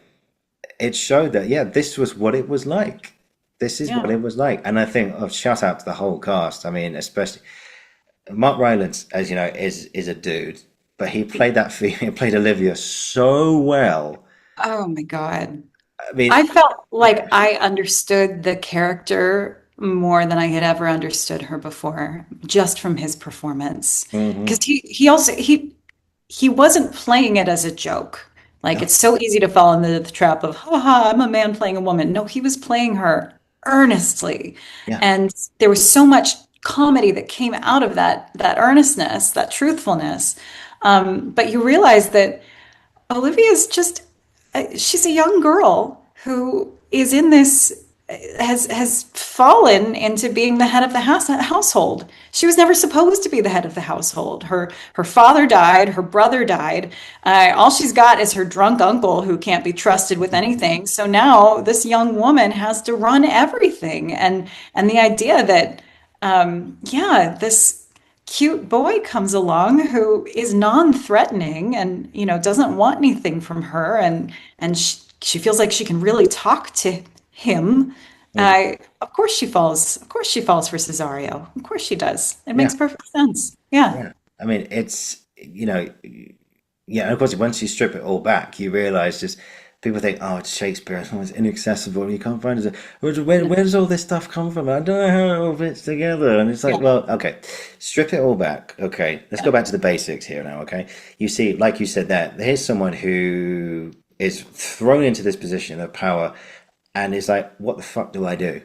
it showed that, yeah, this was what it was like. This is what Yeah. it was like. And I think, oh, shout out to the whole cast. I mean, especially Mark Rylance, as you know, is a dude, but he played that he played Olivia so well. Oh my God. I mean, I felt like I understood the character more than I had ever understood her before, just from his performance. mhm. Because he wasn't playing it as a joke. Like No, it's so easy to fall into the trap of, haha, I'm a man playing a woman. No, he was playing her earnestly. yeah, And there was so much comedy that came out of that earnestness, that truthfulness. But you realize that Olivia is just, she's a young girl who is in this, has fallen into being the head of the household. She was never supposed to be the head of the household. Her father died, her brother died. All she's got is her drunk uncle who can't be trusted with anything. So now this young woman has to run everything. And the idea that, yeah, this cute boy comes along who is non-threatening and doesn't want anything from her, and she feels like she can really talk to him. mhm, Of course she falls. Of course she falls for Cesario. Of course she does. It yeah, makes perfect sense. Yeah. yeah. I mean, yeah. And of course, once you strip it all back, you realize just people think, oh, it's Shakespeare, oh, it's inaccessible, you can't find it. Where does all this stuff come from? I don't know how it all fits together. And it's like, Yeah. well, okay, strip it all back. Okay, let's go back to the basics here now. Okay, you see, like you said, there, here's someone who is thrown into this position of power, and is like, what the fuck do I do?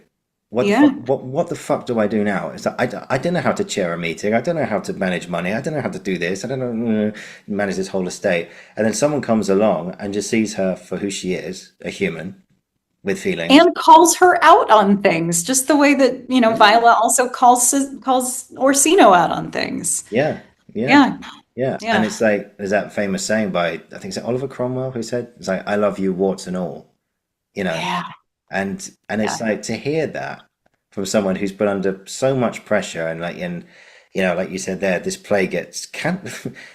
What the fuck, Yeah. what the fuck do I do now? It's like, I don't know how to chair a meeting. I don't know how to manage money. I don't know how to do this. I don't know manage this whole estate. And then someone comes along and just sees her for who she is, a human with feelings. And calls her out on things, just the way that Yeah, Viola also calls Orsino out on things. yeah, yeah, Yeah. yeah. And Yeah. it's like there's that famous saying by, I think it's Oliver Cromwell, who said, it's like, I love you, warts and all, you know. Yeah. And it's Yeah. like to hear that from someone who's put under so much pressure, and like you said there, this play gets can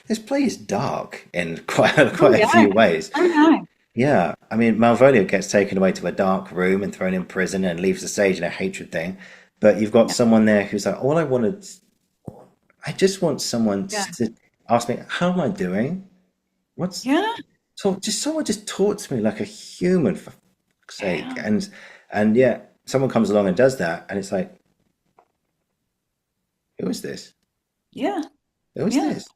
this play is dark in Oh quite a yeah. few ways. Oh yeah. Yeah, I mean, Malvolio gets taken away to a dark room and thrown in prison and leaves the stage in a hatred thing. But you've got someone there who's like, all I wanted, I just want someone Yeah. to ask me, how am I doing? What's Yeah. talk? Just someone just talk to me like a human, for fuck's sake. Yeah. And yeah, someone comes along and does that, and it's like, who is this? Yeah. Who is Yeah. this?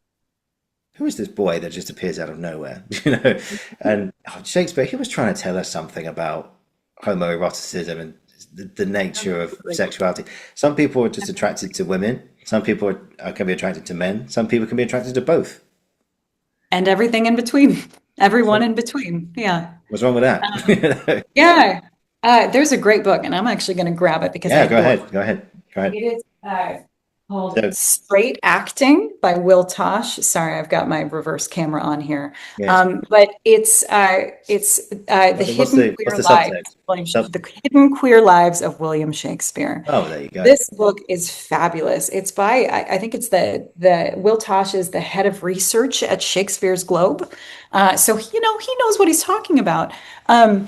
Who is this boy that just appears out of nowhere? You know, and Shakespeare, he was trying to tell us something about homoeroticism and the nature of Absolutely. sexuality. Some people are just attracted to women. Some people can be attracted to men. Some people can be attracted to both. And everything in between. Everyone So in between. Yeah. what's wrong with that? Yeah. There's a great book, and I'm actually going to grab it because I Yeah, go adore it. ahead. Go ahead. Go ahead. It is called So, Straight Acting by Will Tosh. Sorry, I've got my reverse camera on here. yes. But it's the hidden What's queer the lives, subtext? William, the hidden queer lives of William Shakespeare. Oh, there you go. This book is fabulous. It's by, I think it's the Will Tosh is the head of research at Shakespeare's Globe. So, he knows what he's talking about. And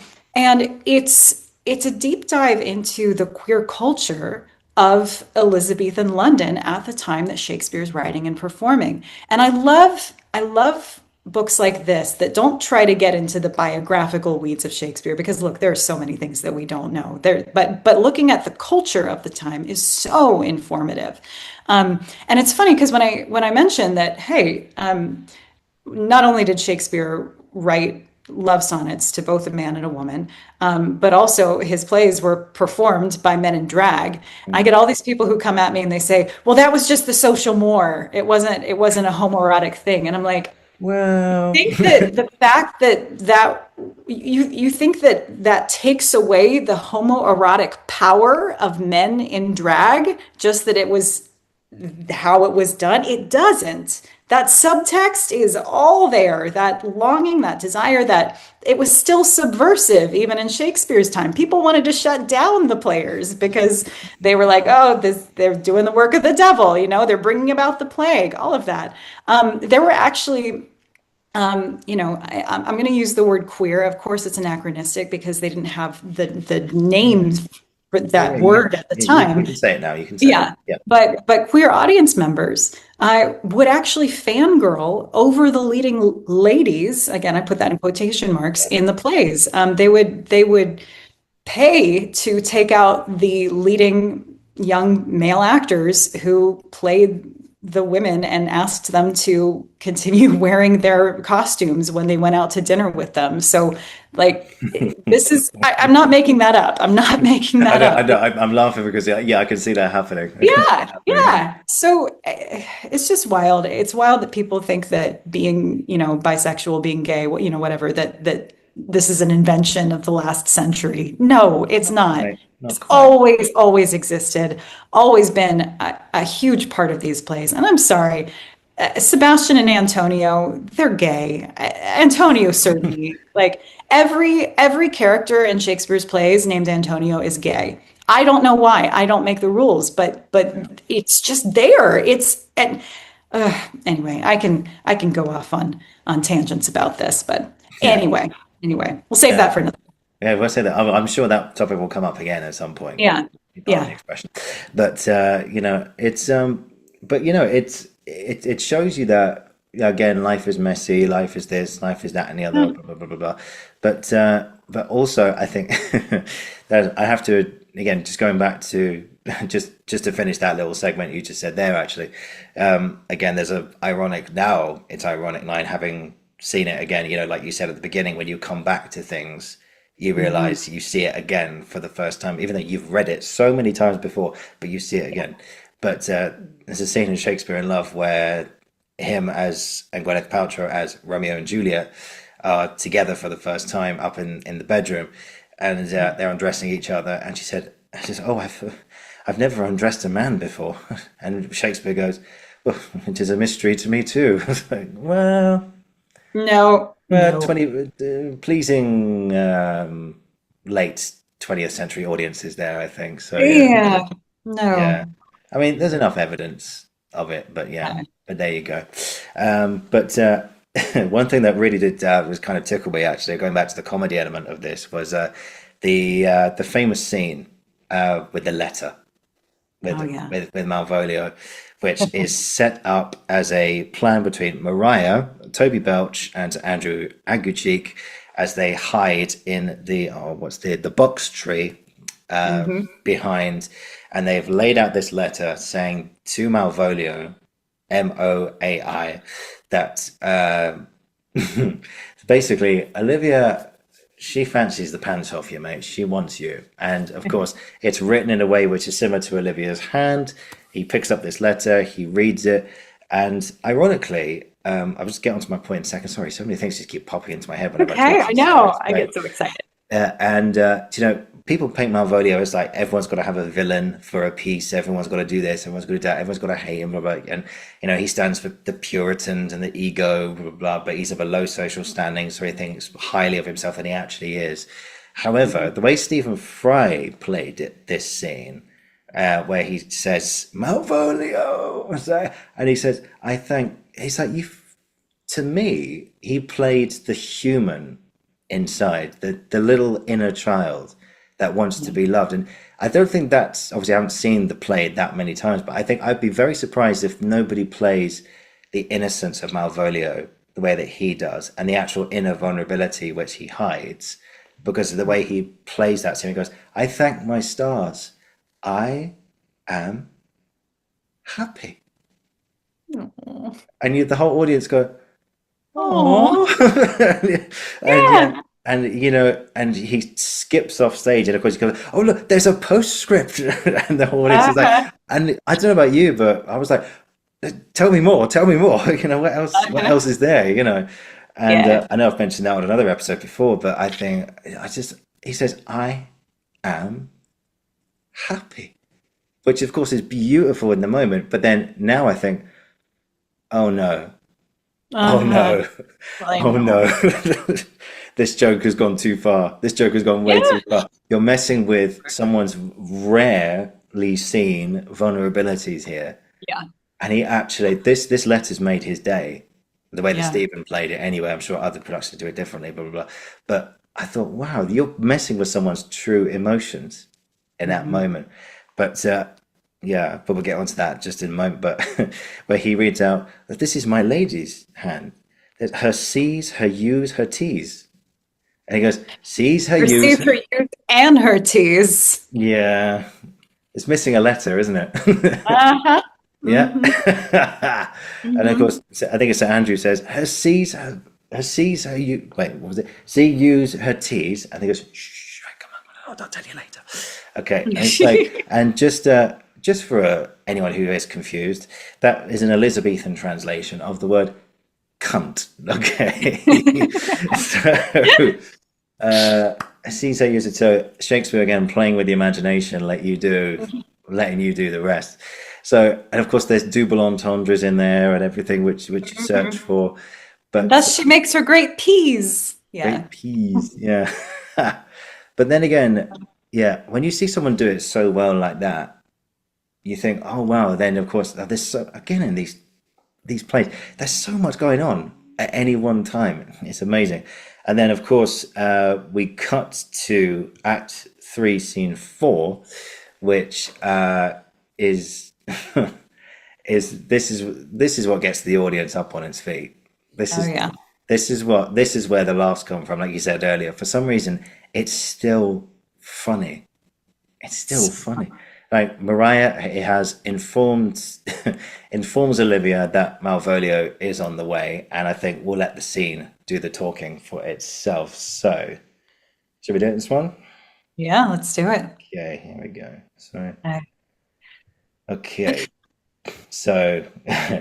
it's a deep dive into the queer culture of Elizabethan London at the time that Shakespeare's writing and performing. And I love books like this that don't try to get into the biographical weeds of Shakespeare, because look, there are so many things that we don't know there, but looking at the culture of the time is so informative. And it's funny because when I mentioned that, hey, not only did Shakespeare write love sonnets to both a man and a woman, but also his plays were performed by men in drag. I Mm. get all these people who come at me and they say, "Well, that was just the social more. It wasn't a homoerotic thing." And I'm like, Well, think that the fact that you think that takes away the homoerotic power of men in drag, just that it was how it was done, it doesn't. That subtext is all there, that longing, that desire, that it was still subversive even in Shakespeare's time. People wanted to shut down the players because they were like, oh, they're doing the work of the devil, they're bringing about the plague, all of that. There were actually I'm going to use the word queer. Of course, it's anachronistic because they didn't have the names for Yeah, that word at the you time. can say it now. You can say it. Yeah, Yeah. but queer audience members would actually fangirl over the leading ladies. Again, I put that in quotation marks in the plays. They would pay to take out the leading young male actors who played the women and asked them to continue wearing their costumes when they went out to dinner with them. So, like, I'm not making that up. I'm not making I that know, I up. know. I'm laughing because yeah, I can see that happening. I can see that Yeah, happening. yeah. So it's just wild. It's wild that people think that being, bisexual, being gay, whatever, that this is an invention of the last century. No, it's Not not. quite. Not It's quite. always existed, always been a huge part of these plays. And I'm sorry, Sebastian and Antonio, they're gay. Antonio certainly, like every character in Shakespeare's plays named Antonio is gay. I don't know why. I don't make the rules, but it's just there. It's and anyway, I can go off on tangents about this, but Yeah. anyway, we'll save Yeah. that for another. Yeah, we'll say that. I'm sure that topic will come up again at some point. Yeah, Pardon the yeah. expression, but it's but it shows you that again, life is messy, life is this, life is that, and the other, blah blah blah blah blah. But also, I think that I have to again just going back to just to finish that little segment you just said there. Actually, again, there's a ironic now. It's ironic line having seen it again. Like you said at the beginning, when you come back to things you Mhm. realize you see it again for the first time, even though you've read it so many times before, but you see it again. But there's a scene in Shakespeare in Love where him as and Gwyneth Paltrow as Romeo and Juliet are together for the first time up in the bedroom, and they're undressing each other, and she says, "Oh, I've never undressed a man before," and Shakespeare goes, "Well, it is a mystery to me too." It's like, well. No, no. 20 pleasing late 20th century audiences there, I think. So yeah, Yeah, yeah. no. I mean, there's enough evidence of it, but yeah, Uh, but there you go. But one thing that really did was kind of tickle me actually, going back to the comedy element of this, was the famous scene with the letter oh yeah. with Malvolio, which is set up as a plan between Mariah, Toby Belch, and Andrew Aguchik as they hide in the box tree Hmm. behind, and they've laid out this letter saying to Malvolio, Moai, that basically Olivia she fancies the pants off you, mate. She wants you. And of course, it's written in a way which is similar to Olivia's hand. He picks up this letter, he reads it, and ironically, I'll just get onto my point in a second. Sorry, so many things just keep popping into my head whenever I Okay, talk to I you. So know. it's I great. get so excited. And people paint Malvolio as like everyone's got to have a villain for a piece. Everyone's got to do this. Everyone's got to do that. Everyone's got to hate him. Blah, blah. And he stands for the Puritans and the ego. Blah, blah, blah. But he's of a low social standing, so he thinks highly of himself than he actually is. However, the way Stephen Fry played this scene, where he says Malvolio, and he says, "I think," he's like you. To me, he played the human inside, the little inner child that wants to be loved. And I don't think that's obviously I haven't seen the play that many times, but I think I'd be very surprised if nobody plays the innocence of Malvolio the way that he does, and the actual inner vulnerability which he hides, because of the way he plays that scene. He goes, "I thank my stars. I am happy." And the whole audience go, Oh, oh, and yeah, yeah. and he skips off stage, and of course he goes, "Oh look, there's a postscript," and the audience is like, Uh-huh. and I don't know about you, but I was like, "Tell me more, tell me more." What else? What Uh-huh. else is there? And Yeah. I know I've mentioned that on another episode before, but I think I just he says, "I am happy." which of course is beautiful in the moment. But then now I think, oh no, oh Uh-huh. no, I oh no, know. this joke has gone too far. This joke has gone way Yeah. too far. You're messing with someone's rarely seen vulnerabilities here. Yeah. And he actually, this letter's made his day. The way that Yeah. Stephen played it, anyway. I'm sure other productions do it differently, blah, blah, blah. But I thought, wow, you're messing with someone's true emotions in that Mhm. moment. But yeah, but we'll get onto that just in a moment. But where he reads out that this is my lady's hand, that her C's, her U's, her T's. And he goes, C's, her U's. Receive her youth and her tease. Yeah, it's missing a letter, isn't it? Uh-huh. Yeah. Hmm. And of Hmm. course, I think it's Sir Andrew says, her C's, her U, wait, what was it? C, U's, her T's. And he goes, shh, right, come on, I'll tell you later. Okay. And it's like, and just for anyone who is confused, that is an Elizabethan translation of the word cunt. Okay. So, Caesar used it, so Shakespeare again playing with the imagination, letting you do the rest. So, and of course, there's double entendres in there and everything which you search for. But Thus she makes her great peas. Yeah. great peas, yeah. But then again, yeah, when you see someone do it so well like that, you think, oh wow. Then of course, there's so again in these plays, there's so much going on at any one time. It's amazing. And then, of course, we cut to Act Three, Scene Four, which is this is what gets the audience up on its feet. This Oh is yeah. this is where the laughs come from. Like you said earlier, for some reason, it's still funny. It's still funny. Like Mariah, it has informed informs Olivia that Malvolio is on the way, and I think we'll let the scene do the talking for itself. So, should we do this one? Yeah, let's do it. Okay, here we go. So, Uh, okay, so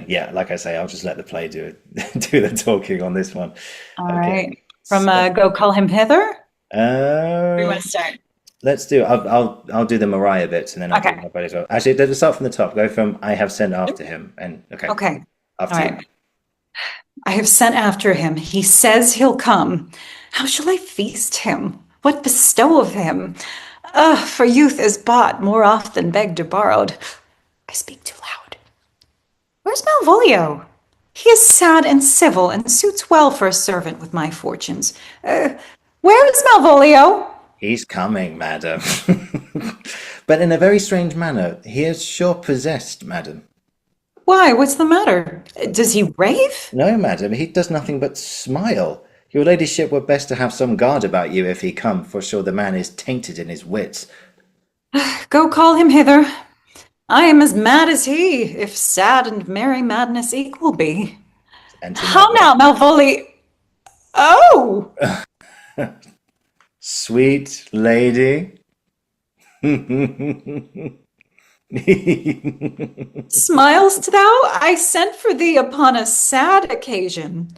yeah, like I say, I'll just let the play do it, do the talking on this one. All Okay, right. From so Go Call Him Hither. Where do you uh, want to start? let's do. I'll do the Mariah bits, and then I'll do Okay. my buddy as well. Actually, let's start from the top. Go from I have sent after him, and okay, Okay. All after you. right. I have sent after him. He says he'll come. How shall I feast him? What bestow of him? For youth is bought more oft than begged or borrowed. I speak too loud. Where's Malvolio? He is sad and civil and suits well for a servant with my fortunes. Where is Malvolio? He's coming, madam. But in a very strange manner. He is sure possessed, madam. Why, what's the matter? Does he rave? No, madam, he does nothing but smile. Your ladyship were best to have some guard about you if he come, for sure the man is tainted in his wits. Go call him hither. I am as mad as he, if sad and merry madness equal be. Enter How Malvolio. now, Malvoli? Oh! Sweet lady. Smilest thou? I sent for thee upon a sad occasion.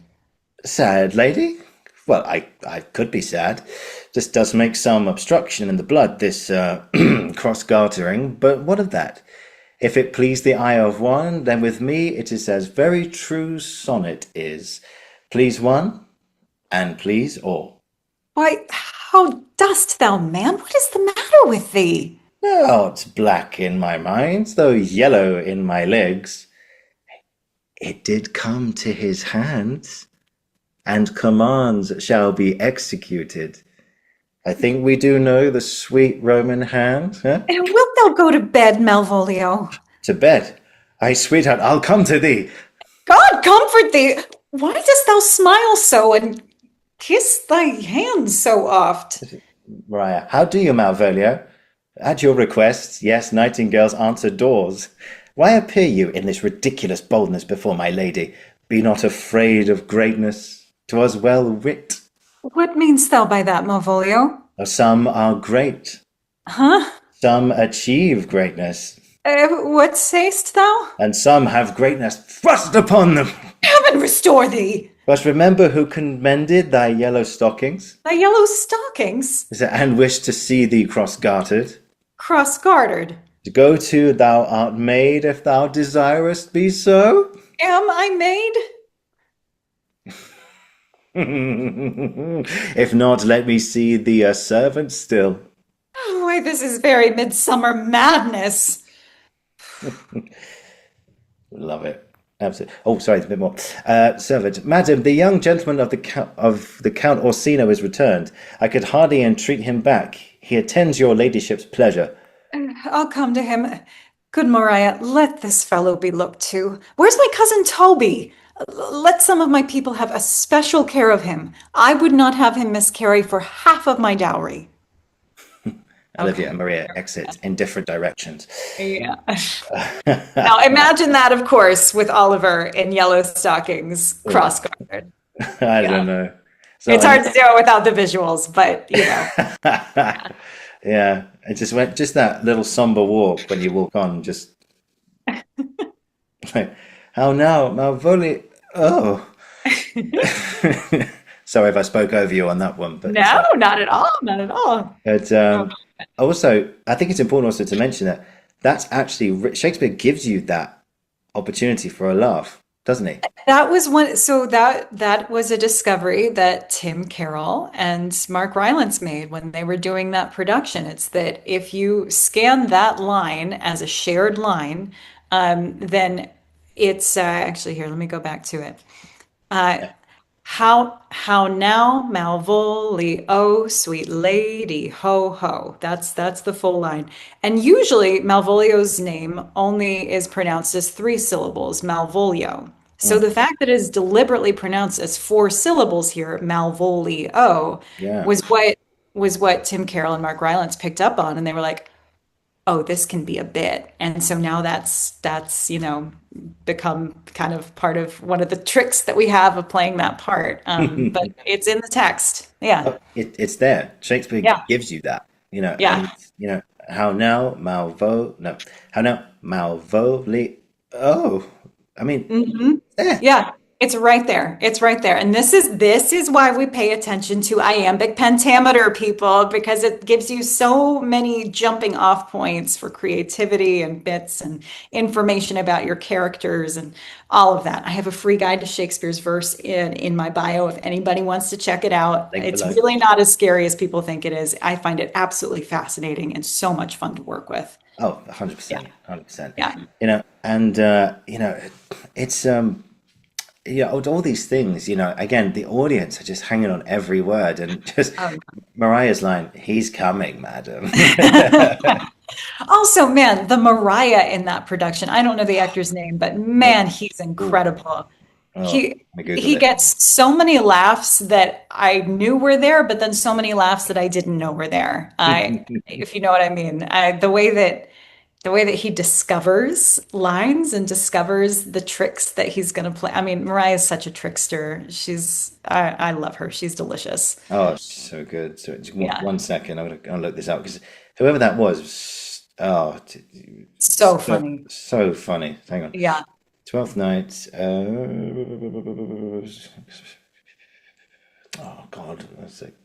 Sad lady? Well, I could be sad. This does make some obstruction in the blood, this cross-gartering, but what of that? If it please the eye of one, then with me it is as very true sonnet is. Please one, and please all. Why, how dost thou, man? What is the matter with thee? Not black in my mind, though yellow in my legs. It did come to his hands, and commands shall be executed. I think we do know the sweet Roman hand, huh? And wilt thou go to bed, Malvolio? To bed. Aye, sweetheart, I'll come to thee. God comfort thee! Why dost thou smile so and kiss thy hands so oft? Maria, how do you, Malvolio? At your request, yes, nightingales answer doors. Why appear you in this ridiculous boldness before my lady? Be not afraid of greatness. 'Twas well writ. What meanst thou by that, Malvolio? Some are great. Huh? Some achieve greatness. What say'st thou? And some have greatness thrust upon them. Heaven restore thee! But remember who commended thy yellow stockings, Thy yellow stockings, and wished to see thee cross-gartered. cross-gartered. Go to, thou art made, if thou desirest be so. Am I made? If not, let me see thee a servant still. Oh, why, this is very midsummer madness. Love it. Absolutely. Oh, sorry, a bit more. Servant, madam, the young gentleman of the Count Orsino is returned. I could hardly entreat him back. He attends your ladyship's pleasure. I'll come to him. Good Maria, let this fellow be looked to. Where's my cousin Toby? Let some of my people have a special care of him. I would not have him miscarry for half of my dowry. Olivia Okay. and Maria exit in different directions. Yeah. Now imagine that, of course, with Oliver in yellow stockings, Oh, cross-gartered. I Yeah. don't know. So, It's hard to do it without the visuals, but yeah, it just went just that little somber walk when you walk on, just like, how now, Malvoli? Oh, sorry if I spoke over you on that one, but no, not at all, not at all. but also I think it's important also to mention that that's actually Shakespeare gives you that opportunity for a laugh, doesn't he? That was one, so that was a discovery that Tim Carroll and Mark Rylance made when they were doing that production. It's that if you scan that line as a shared line, then it's actually here, let me go back to it. Uh, how now, Malvolio, oh, sweet lady, ho ho. That's the full line. And usually Malvolio's name only is pronounced as three syllables, Malvolio. So Mm, the fact that it is deliberately pronounced as four syllables here, Malvolio, yeah. was what Tim Carroll and Mark Rylance picked up on, and they were like, oh, this can be a bit. And so now that's, become kind of part of one of the tricks that we have of playing that part. But it's in the text. Yeah. Oh, it's there. Shakespeare Yeah. gives you that, Yeah. and how now Malvo no, how now Malvoli. Oh, I mean, hmm there. Yeah, it's right there. It's right there. And this is why we pay attention to iambic pentameter, people, because it gives you so many jumping off points for creativity and bits and information about your characters and all of that. I have a free guide to Shakespeare's verse in my bio if anybody wants to check it out. Link It's below. really not as scary as people think it is. I find it absolutely fascinating and so much fun to work with. Oh, Yeah. 100%, 100%. Yeah. And it's all these things. Again, the audience are just hanging on every word, and just Um, Mariah's line, "He's coming, madam." Also, man, the Mariah in that production, I don't know the actor's name, but Oh, man, he's oh, incredible. oh, He let me Google he it. gets so many laughs that I knew were there, but then so many laughs that I didn't know were there. If you know what I mean. The way that he discovers lines and discovers the tricks that he's going to play. I mean, Mariah is such a trickster. I love her. She's delicious. Oh, so good. So just Yeah. one second, I'm gonna look this up because whoever that was, oh, So so funny. so funny. Hang on, Yeah. Twelfth Night. Oh God, that's like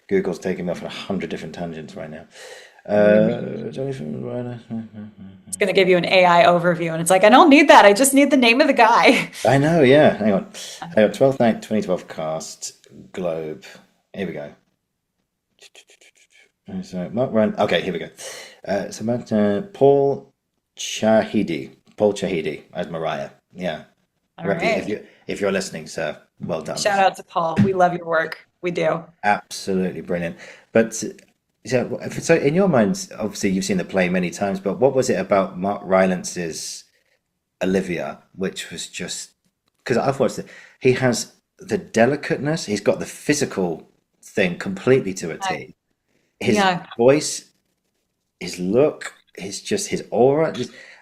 Google's taking me off on 100 different tangents right now. It's going to give you an AI overview, and it's like, I don't need that. I just need the name of the guy. I know, yeah. Hang on. 12th Night, 2012 cast, Globe. Here we go. So Mark Ryan. Okay, here we go. So about Paul Chahidi as Mariah. Yeah, All Rebbe, right. if you're listening, sir, well done. Shout out to Paul. We love your work. We do. Absolutely brilliant. But so in your mind, obviously you've seen the play many times, but what was it about Mark Rylance's Olivia, which was just because I've watched it, he has the delicateness, he's got the physical thing completely to a T. His Yeah. voice, his look, his aura,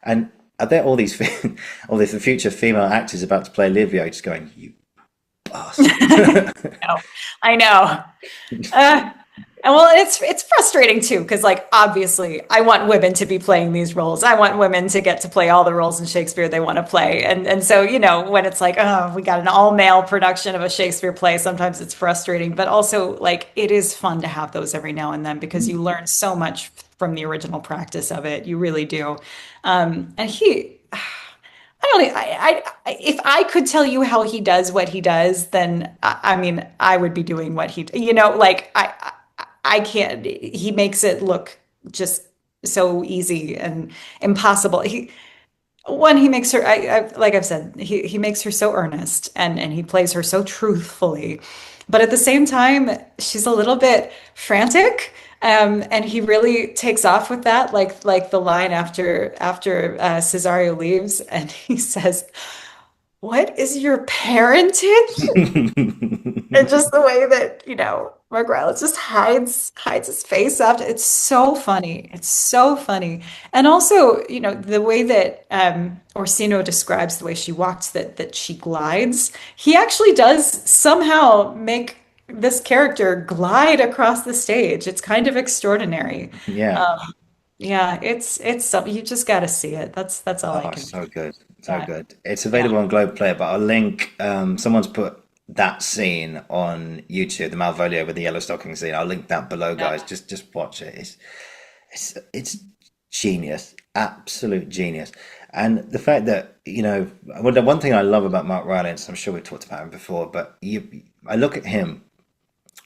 and are there all these all these future female actors about to play Olivia just going, you bastard. No, I know. Uh, and well, it's frustrating too, because like obviously I want women to be playing these roles. I want women to get to play all the roles in Shakespeare they want to play. And so, when it's like, oh, we got an all-male production of a Shakespeare play, sometimes it's frustrating, but also like it is fun to have those every now and then because you learn so much from the original practice of it. You really do. And I don't know, if I could tell you how he does what he does, then I mean, I would be doing what like I can't. He makes it look just so easy and impossible. He makes her, like I've said, he makes her so earnest and he plays her so truthfully. But at the same time, she's a little bit frantic. And he really takes off with that, like the line after Cesario leaves, and he says, "What is your parentage?" And just the way that, Mark Rylance just hides his face up. It's so funny. It's so funny. And also, the way that Orsino describes the way she walks, that she glides, he actually does somehow make this character glide across the stage. It's kind of extraordinary. Yeah. Um, yeah, it's something you just got to see it. That's all I Oh, can. so good. So Yeah, good. It's yeah. available on Globe Player, but I'll link, someone's put that scene on YouTube, the Malvolio with the yellow stocking scene. I'll link that below, guys. Yeah. Just watch it. It's genius. Absolute genius. And the fact that, well, the one thing I love about Mark Rylance, I'm sure we've talked about him before, but I look at him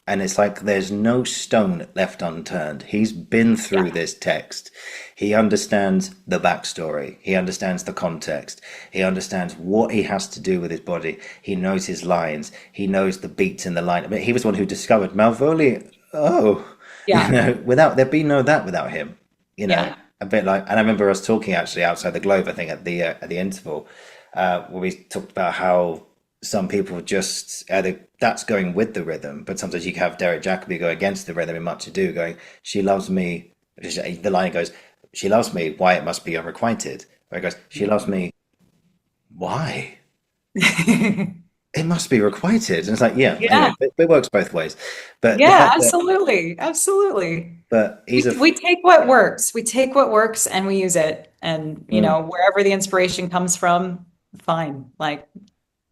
and it's like there's no stone left unturned. He's been through Yeah. this text. He understands the backstory. He understands the context. He understands what he has to do with his body. He knows his lines. He knows the beats in the line. I mean, he was the one who discovered Malvolio. Oh, Yeah. without there'd be no that without him. Yeah. A bit like, and I remember us talking actually outside the Globe. I think at the interval, where we talked about how some people just either that's going with the rhythm, but sometimes you can have Derek Jacobi go against the rhythm in Much Ado, going, "She loves me." The line goes, "She loves me. Why it must be unrequited." Or it goes, "She loves me. Why it must be requited." And it's like, yeah, Yeah. anyway, it works both ways. But the Yeah, fact that, absolutely. Absolutely. but he's a, We take what works. We take what works and we use it. And, mm, wherever the inspiration comes from, fine. Like,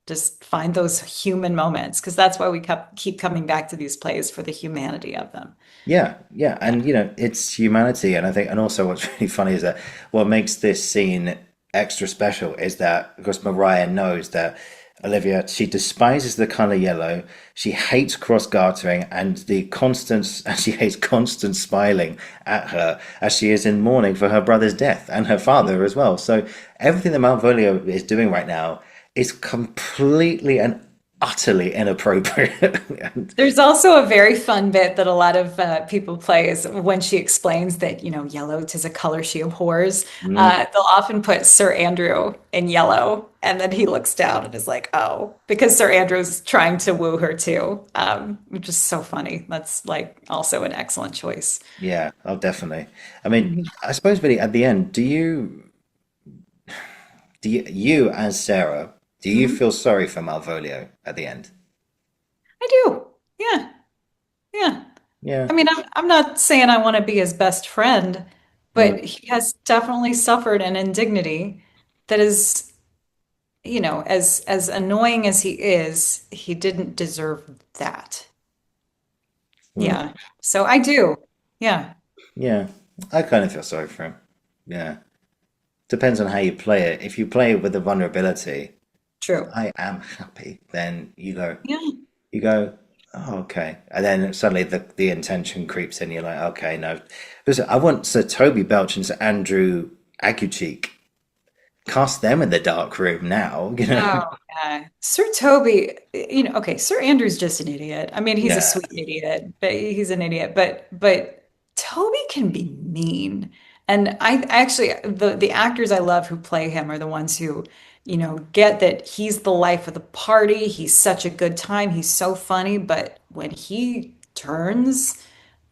just find those human moments because that's why we keep coming back to these plays for the humanity of them. yeah, yeah, Yeah. and it's humanity, and I think, and also what's really funny is that what makes this scene extra special is that, of course, Mariah knows that Olivia, she despises the color yellow, she hates cross gartering, and the constant, and she hates constant smiling at her as she is in mourning for her brother's death and her father as well. So everything that Malvolio is doing right now is completely and utterly inappropriate. And, There's also a very fun bit that a lot of people play is when she explains that, yellow tis a color she abhors. mm, They'll often put Sir Andrew in yellow, and then he looks down and is like, "Oh," because Sir Andrew's trying to woo her too, which is so funny. That's like also an excellent choice. yeah, oh, definitely. I mean, Mhm. I suppose really at the end, you as Sarah, do you Mhm. feel sorry for Malvolio at the end? I do. Yeah. Yeah. Yeah. I mean, I'm not saying I want to be his best friend, Mm, but he has definitely suffered an indignity that is, as annoying as he is, he didn't deserve that. mm, Yeah. So I do. Yeah. yeah. I kind of feel sorry for him. Yeah. Depends on how you play it. If you play it with the vulnerability, True. I am happy, then Yeah. you go, oh, okay. And then suddenly the intention creeps in. You're like, okay, no. Listen, I want Sir Toby Belch and Sir Andrew Aguecheek. Cast them in the dark room now. Oh, yeah. Sir Toby, okay, Sir Andrew's just an idiot. I mean, he's a Yeah. sweet idiot, but he's an idiot. But Toby can be mean. And I actually the actors I love who play him are the ones who, get that he's the life of the party. He's such a good time. He's so funny, but when he turns,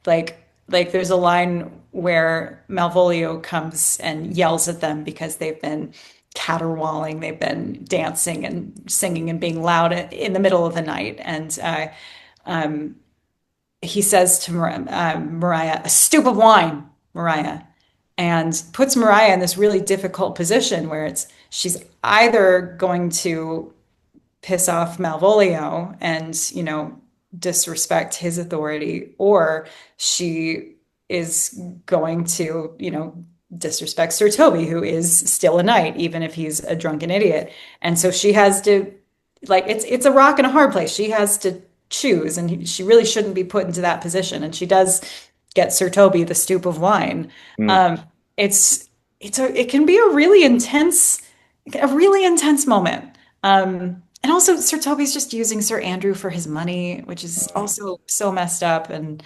like there's a line where Malvolio comes and yells at them because they've been caterwauling, they've been dancing and singing and being loud in the middle of the night. And he says to Mariah, "A stoop of wine, Mariah," and puts Mariah in this really difficult position where she's either going to piss off Malvolio and, disrespect his authority, or she is going to, disrespect Sir Toby, who is still a knight, even if he's a drunken idiot. And so she has to, like, it's a rock and a hard place. She has to choose, and she really shouldn't be put into that position. And she does get Sir Toby the stoop of wine. Mm. Um, it's it can be a really intense moment. And also Sir Toby's just using Sir Andrew for his money, which is also so messed up. And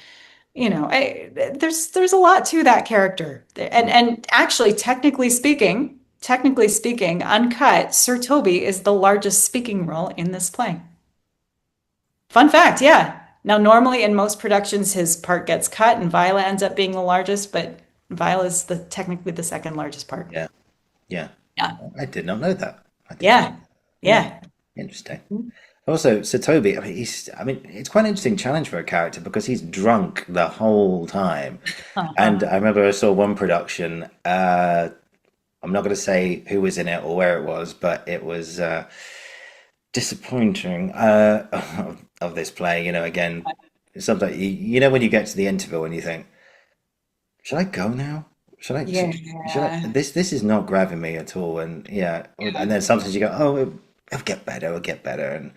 there's a lot to that character. And actually, technically speaking, uncut, Sir Toby is the largest speaking role in this play. Fun fact, yeah. Now, normally in most productions, his part gets cut and Viola ends up being the largest, but Viola is technically the second largest part. Yeah. Yeah. Yeah. I did not know that. I did not know Yeah. that. Yeah. Yeah. Interesting. Also, so Toby, I mean, it's quite an interesting challenge for a character because he's drunk the whole time. And Uh-huh. I remember I saw one production, I'm not going to say who was in it or where it was, but it was disappointing of this play. Again, sometimes when you get to the interval and you think, should I go now? Should I? Yeah. Should I? This is not grabbing me at all. And yeah, Yeah. and then sometimes you go, oh, it'll get better, and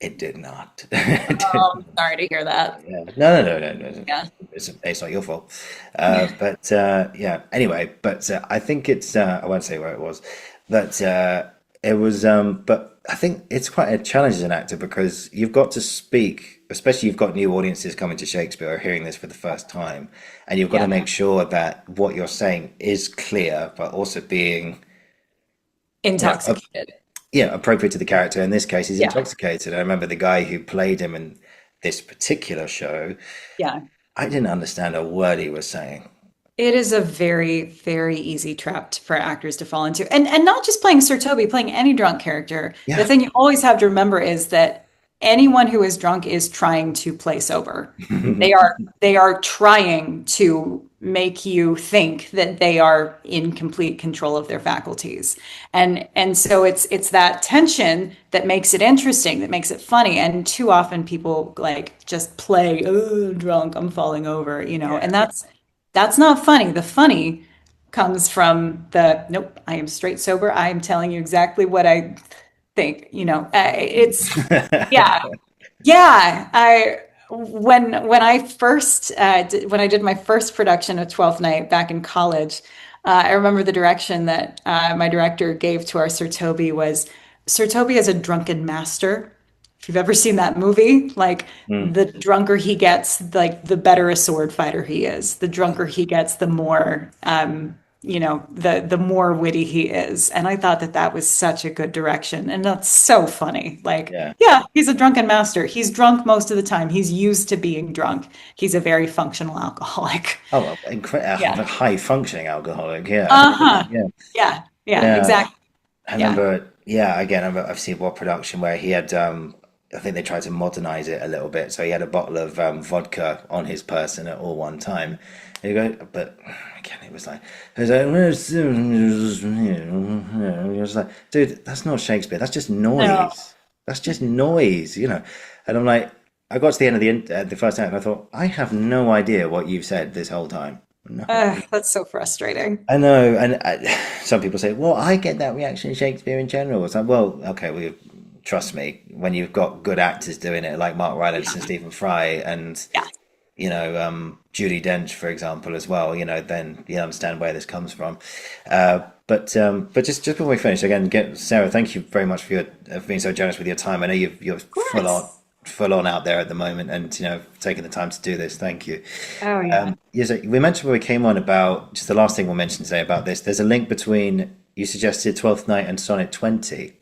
it did not. It did. Oh, I'm sorry to hear that. Yeah. No, no, no, no, no. Yeah. It's not your fault. But yeah. Anyway, but I think it's. I won't say where it was, but it was. But I think it's quite a challenge as an actor because you've got to speak, especially you've got new audiences coming to Shakespeare or hearing this for the first time, and you've got to Yeah. make sure that what you're saying is clear, but also being yeah, Intoxicated. yeah, appropriate to the character. In this case, he's Yeah. intoxicated. I remember the guy who played him in this particular show. Yeah. I didn't understand a word he was saying. It is a very, very easy trap for actors to fall into. And not just playing Sir Toby, playing any drunk character. The Yeah. thing you always have to remember is that anyone who is drunk is trying to play sober. They are trying to make you think that they are in complete control of their faculties. And so it's that tension that makes it interesting, that makes it funny. And too often people like just play, oh, drunk, I'm falling over, Yeah. and that's not funny. The funny comes from the nope, I am straight sober. I am telling you exactly what I think. It's yeah, yeah. I when I first when I did my first production of Twelfth Night back in college, I remember the direction that my director gave to our Sir Toby was Sir Toby is a drunken master. If you've ever seen that movie, like Mm. the drunker he gets, like the better a sword fighter he is. The drunker he gets, the more the more witty he is. And I thought that that was such a good direction, and that's so funny. Like, Yeah. yeah, he's a drunken master. He's drunk most of the time. He's used to being drunk. He's a very functional alcoholic. Oh, well, Yeah. high functioning alcoholic. Yeah. Uh-huh. Yeah. Yeah. Yeah. Yeah. Exactly. I Yeah. remember, yeah, again, I've seen one production where he had, I think they tried to modernize it a little bit. So he had a bottle of vodka on his person at all one time. And you go, but again, it was like, it was like, dude, that's not Shakespeare. That's just No. noise. That's just noise. And I'm like, I got to the end of the first act and I thought, I have no idea what you've said this whole time. No. That's so frustrating. I know, and some people say, "Well, I get that reaction in Shakespeare in general." It's like, well, okay, well, trust me, when you've got good actors doing it, like Mark Rylance and Stephen Fry, and Yeah. Judi Dench, for example, as well, then you understand where this comes from. But just before we finish, again, Sarah, thank you very much for being so generous with your time. I know you're Of course. full on out there at the moment, and taking the time to do this. Thank you. Oh yeah. Yes, we mentioned when we came on about just the last thing we'll mention today about this. There's a link between you suggested Twelfth Night and Sonnet 20.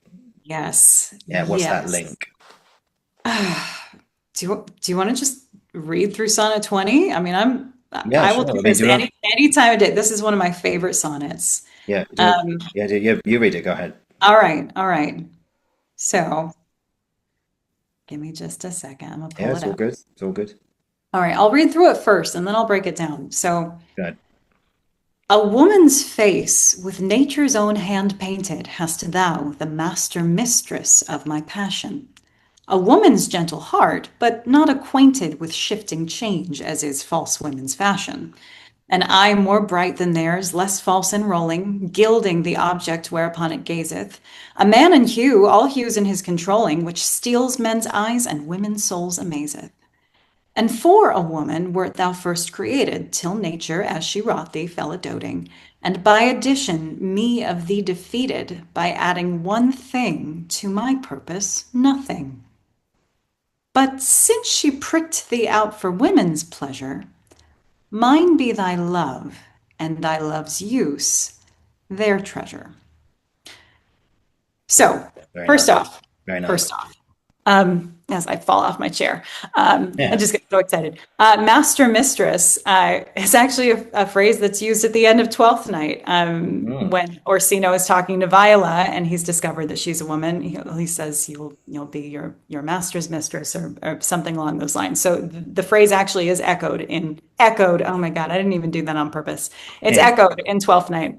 Yes. Yeah, what's that Yes. link? Do you want to just read through Sonnet 20? I mean, Yeah, I will sure. do I mean, this do you want? any time of day. This is one of my favorite sonnets. Yeah, Um, you read it. Go ahead. all right, all right. So give me just a second. I'm gonna Yeah, pull it's it all up. good. It's all good. All right, I'll read through it first and then I'll break it down. So, Go ahead. a woman's face with nature's own hand painted, hast thou, the master mistress of my passion. A woman's gentle heart, but not acquainted with shifting change, as is false women's fashion. An eye more bright than theirs, less false and rolling, gilding the object whereupon it gazeth. A man in hue, all hues in his controlling, which steals men's eyes and women's souls amazeth. And for a woman wert thou first created, till nature, as she wrought thee, fell a doting. And by addition, me of thee defeated, by adding one thing to my purpose, nothing. But since she pricked thee out for women's pleasure, mine be thy love, and thy love's use, their treasure. So, Very first nice. off, Very first nice. off, as I fall off my chair, I Yeah. just get so excited. Master mistress is actually a phrase that's used at the end of Twelfth Night Mm. when Orsino is talking to Viola and he's discovered that she's a woman. He says, "You'll be your master's mistress," or something along those lines. So the phrase actually is echoed. Oh my God, I didn't even do that on purpose. It's Yeah. echoed in Twelfth Night.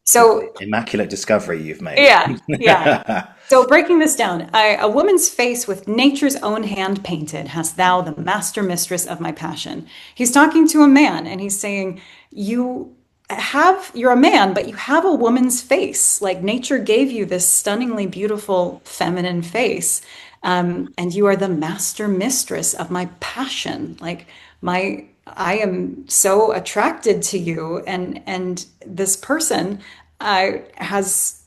So Immaculate discovery you've made. yeah, yeah. So breaking this down, a woman's face with nature's own hand painted, hast thou the master mistress of my passion. He's talking to a man and he's saying, you're a man, but you have a woman's face. Like nature gave you this stunningly beautiful feminine face. And you are the master mistress of my passion. Like I am so attracted to you, and this person has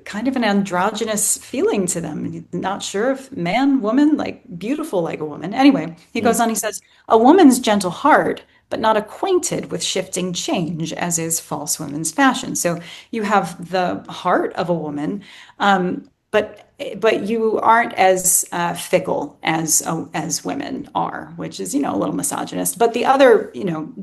kind of an androgynous feeling to them. Not sure if man, woman, like beautiful like a woman. Anyway, he goes Mm. on, he says, a woman's gentle heart, but not acquainted with shifting change, as is false women's fashion. So you have the heart of a woman, but you aren't as fickle as women are, which is a little misogynist. But the other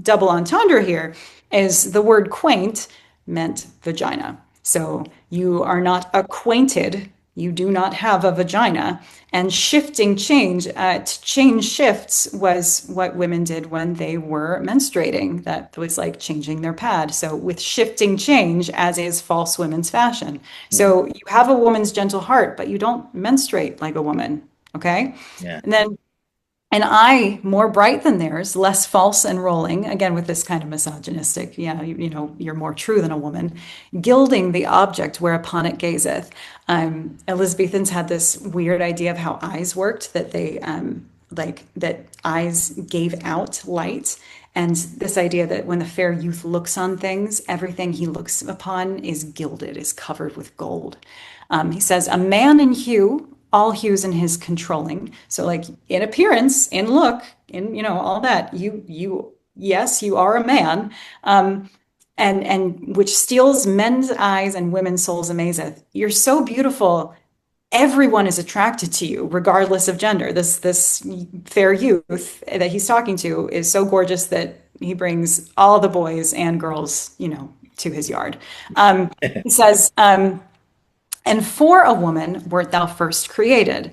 double entendre here is the word quaint meant vagina. So you are not acquainted. You do not have a vagina. And shifting change, to change shifts was what women did when they were menstruating. That was like changing their pad. So with shifting change, as is false women's fashion. Mm. So you have a woman's gentle heart, but you don't menstruate like a woman. Okay. Yeah. And then an eye more bright than theirs, less false and rolling, again with this kind of misogynistic, yeah, you're more true than a woman, gilding the object whereupon it gazeth. Elizabethans had this weird idea of how eyes worked, that they like that eyes gave out light, and this idea that when the fair youth looks on things, everything he looks upon is gilded, is covered with gold. He says, a man in hue, all hues in his controlling. So like in appearance, in look, in all that, yes, you are a man. And which steals men's eyes and women's souls amazeth. You're so beautiful, everyone is attracted to you, regardless of gender. This fair youth that he's talking to is so gorgeous that he brings all the boys and girls, to his yard. He says, and for a woman wert thou first created.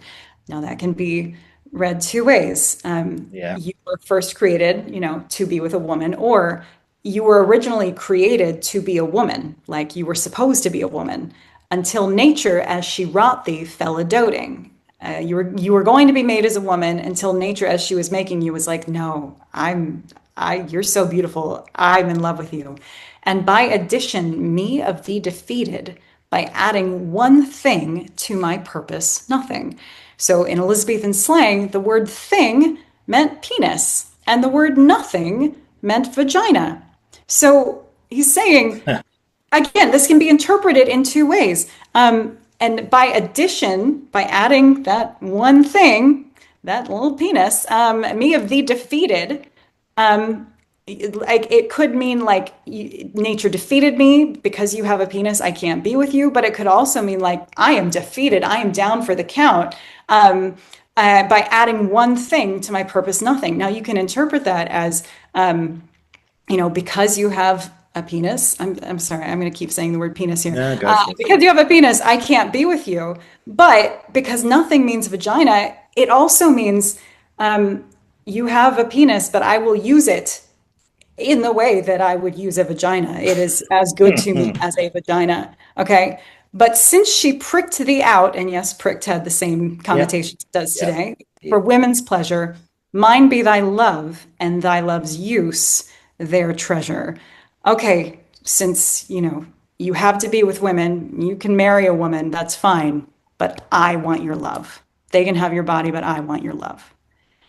Now that can be read two ways. Yeah. You were first created, to be with a woman, or you were originally created to be a woman, like you were supposed to be a woman, until nature, as she wrought thee, fell a doting. You were going to be made as a woman until nature, as she was making you, was like, no, you're so beautiful. I'm in love with you. And by addition, me of thee defeated, by adding one thing to my purpose, nothing. So in Elizabethan slang, the word thing meant penis, and the word nothing meant vagina. So he's saying, again, this can be interpreted in two ways. And by addition, by adding that one thing, that little penis, me of thee defeated, like it could mean like nature defeated me because you have a penis, I can't be with you. But it could also mean like I am defeated, I am down for the count, by adding one thing to my purpose, nothing. Now you can interpret that as because you have a penis. I'm sorry, I'm going to keep saying the word penis here. No, go for it. Because you have a penis, I can't be with you. But because nothing means vagina, it also means you have a penis, but I will use it in the way that I would use a vagina. It is as good to me as a vagina. Okay. But since she pricked thee out, and yes, pricked had the same Yep. connotation it does Yep. today, for women's pleasure, mine be thy love, and thy love's use their treasure. Okay, since, you have to be with women, you can marry a woman, that's fine, but I want your love. They can have your body, but I want your love.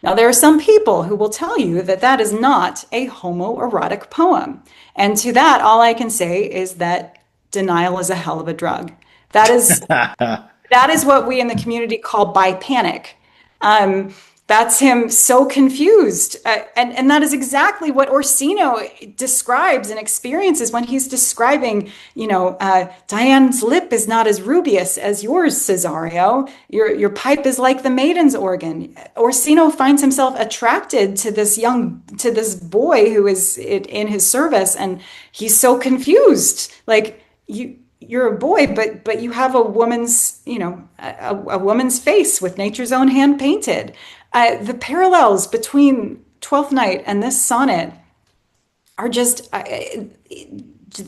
Now, there are some people who will tell you that that is not a homoerotic poem. And to that, all I can say is that denial is a hell of a drug. That is that is what we in the community call bipanic. Um, that's him so confused. And that is exactly what Orsino describes and experiences when he's describing, Diane's lip is not as rubious as yours, Cesario. Your pipe is like the maiden's organ. Orsino finds himself attracted to this boy who is in his service, and he's so confused. Like, you're a boy, but you have a woman's, a woman's face with nature's own hand painted. The parallels between Twelfth Night and this sonnet are just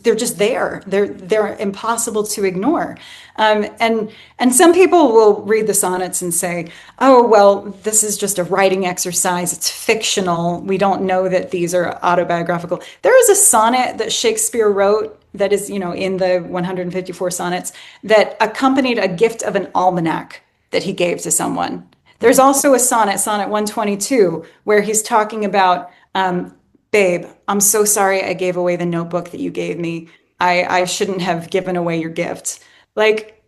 they're just there. They're impossible to ignore. And some people will read the sonnets and say, "Oh, well, this is just a writing exercise. It's fictional. We don't know that these are autobiographical." There is a sonnet that Shakespeare wrote that is, in the 154 sonnets that accompanied a gift of an almanac that he gave to someone. There's also a sonnet 122, where he's talking about, babe, I'm so sorry I gave away the notebook that you gave me. I shouldn't have given away your gift. Like,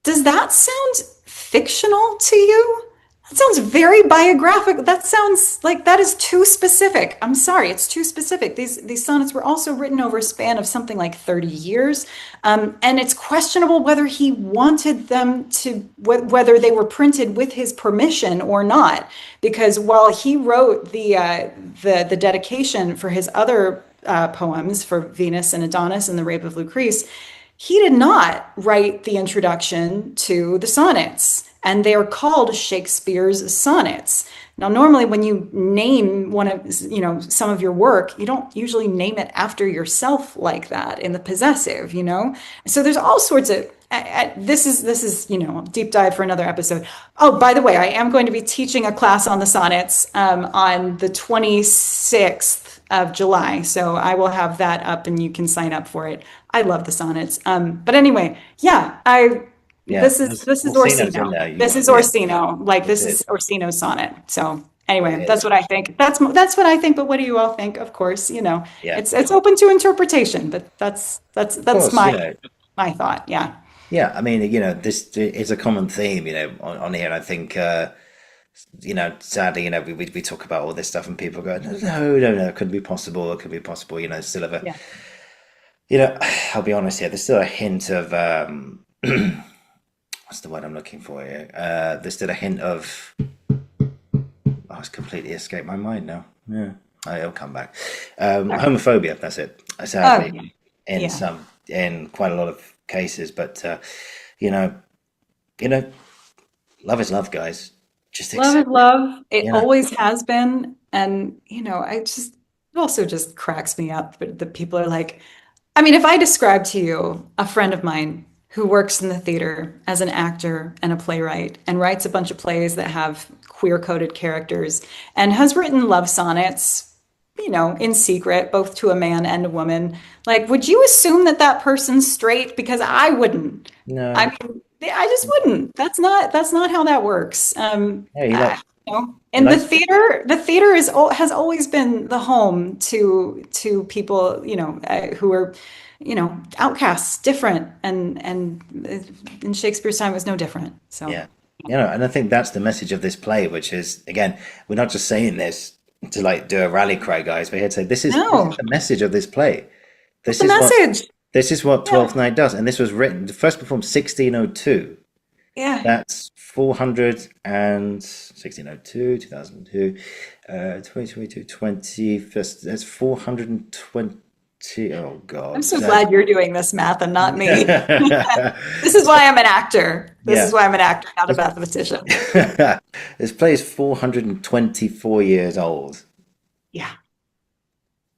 does that sound fictional to you? That sounds very biographical. That sounds like that is too specific. I'm sorry, it's too specific. These sonnets were also written over a span of something like 30 years. And it's questionable whether he wanted them to, whether they were printed with his permission or not. Because while he wrote the dedication for his other poems, for Venus and Adonis and the Rape of Lucrece, he did not write the introduction to the sonnets, and they are called Shakespeare's sonnets. Now, normally when you name some of your work, you don't usually name it after yourself like that in the possessive, So there's all sorts of, this is, deep dive for another episode. Oh, by the way, I am going to be teaching a class on the sonnets on the 26th of July. So I will have that up and you can sign up for it. I love the sonnets. But anyway, this is Orsino's in Orsino. there. This is Orsino. Like, this is Orsino's sonnet. So anyway, It that's is. what I think. That's what I think. But what do you all think? Of course, Yeah. it's open to interpretation. But that's Of course, my thought. Yeah. yeah. I mean, this is a common theme, on here. And I think, sadly, we talk about all this stuff and people go, no, it couldn't be possible. It could be possible, still have a, Yeah. I'll be honest here. There's still a hint of, what's the word I'm looking for here? There's still a hint of, it's completely escaped my mind now. Yeah, it'll come back. Homophobia. That's it. Sadly, in quite a lot of cases, but love is love, guys. Just Love is accept love. it. It always has been. And, it also just cracks me up. But the people are like, I mean, if I describe to you a friend of mine who works in the theater as an actor and a playwright and writes a bunch of plays that have queer coded characters and has written love sonnets, in secret, both to a man and a woman, like, would you assume that that person's straight? Because I wouldn't. I No, mean, I just wouldn't. That's not how that works. yeah, you like, And like, the theater has always been the home to people, who are, outcasts, different, and in Shakespeare's time it was no different. So yeah, and I think that's the message of this play, which is, again, we're not just saying this to like do a rally cry, guys. We're here to say this is no, the message of this play. This the is what message. this is what Yeah, Twelfth Night does, and this was written first performed 1602. yeah. That's 400 and 1602, 2002, 2022, 21st. That's 420. Oh I'm God. so glad you're doing this math and not me. Yeah. This is why I'm an actor. This is why I'm an actor, not a mathematician. This play is 424 years old. Yeah.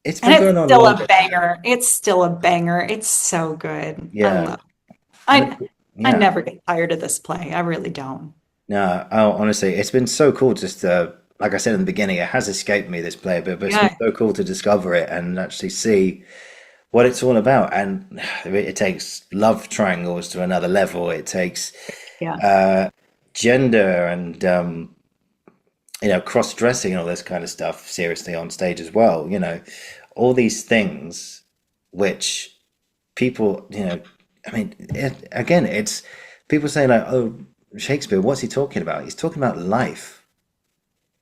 It's And been it's going on still longer. a banger. It's still a banger. It's so good. I Yeah. love it. And I I Yeah. never get tired of this play. I really don't. No, oh, honestly, it's been so cool just like I said in the beginning, it has escaped me this play, but it's been Yeah, so cool to discover it and actually see what it's all about. And it takes love triangles to another level. It takes yeah, gender and cross-dressing and all this kind of stuff seriously on stage as well. All these things which people, I mean, again, it's people say like, "Oh, Shakespeare, what's he talking about?" He's talking about life.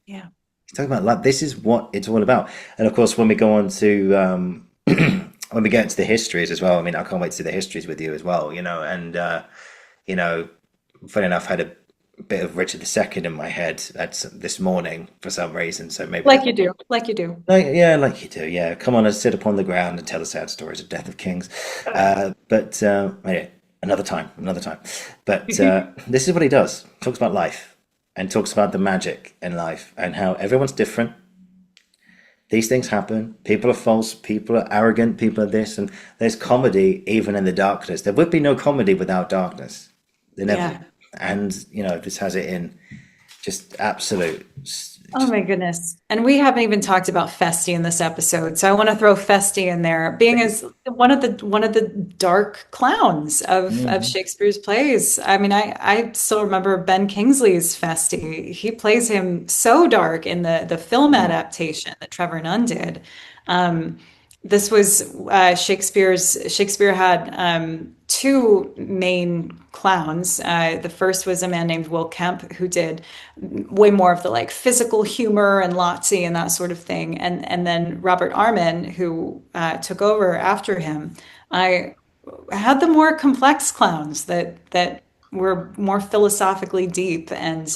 yeah. He's talking about life. This is what it's all about. And of course, when we go on to when we get into the histories as well, I mean, I can't wait to see the histories with you as well. And you know, funny enough, had a bit of Richard II in my head this morning for some reason. So maybe Like you do, like you do. yeah, like you do. Yeah, come on and sit upon the ground and tell the sad stories of death of kings. But anyway, another time, another time. But this is what he does. Talks about life and talks about the magic in life and how everyone's different. These things happen. People are false. People are arrogant. People are this, and there's comedy even in the darkness. There would be no comedy without darkness. There never. Yeah. And this has it in just absolute. Oh my goodness. And we haven't even talked about Festi in this episode. So I want to throw Festi in there, being as one of the dark clowns of Mhm. Shakespeare's plays. I mean, I still remember Ben Kingsley's Festi. He plays him so dark in the film adaptation that Trevor Nunn did. Um, this was Shakespeare had two main clowns. The first was a man named Will Kemp, who did way more of the like physical humor and Lotzie and that sort of thing. And then Robert Armin, who took over after him. I had the more complex clowns that were more philosophically deep, and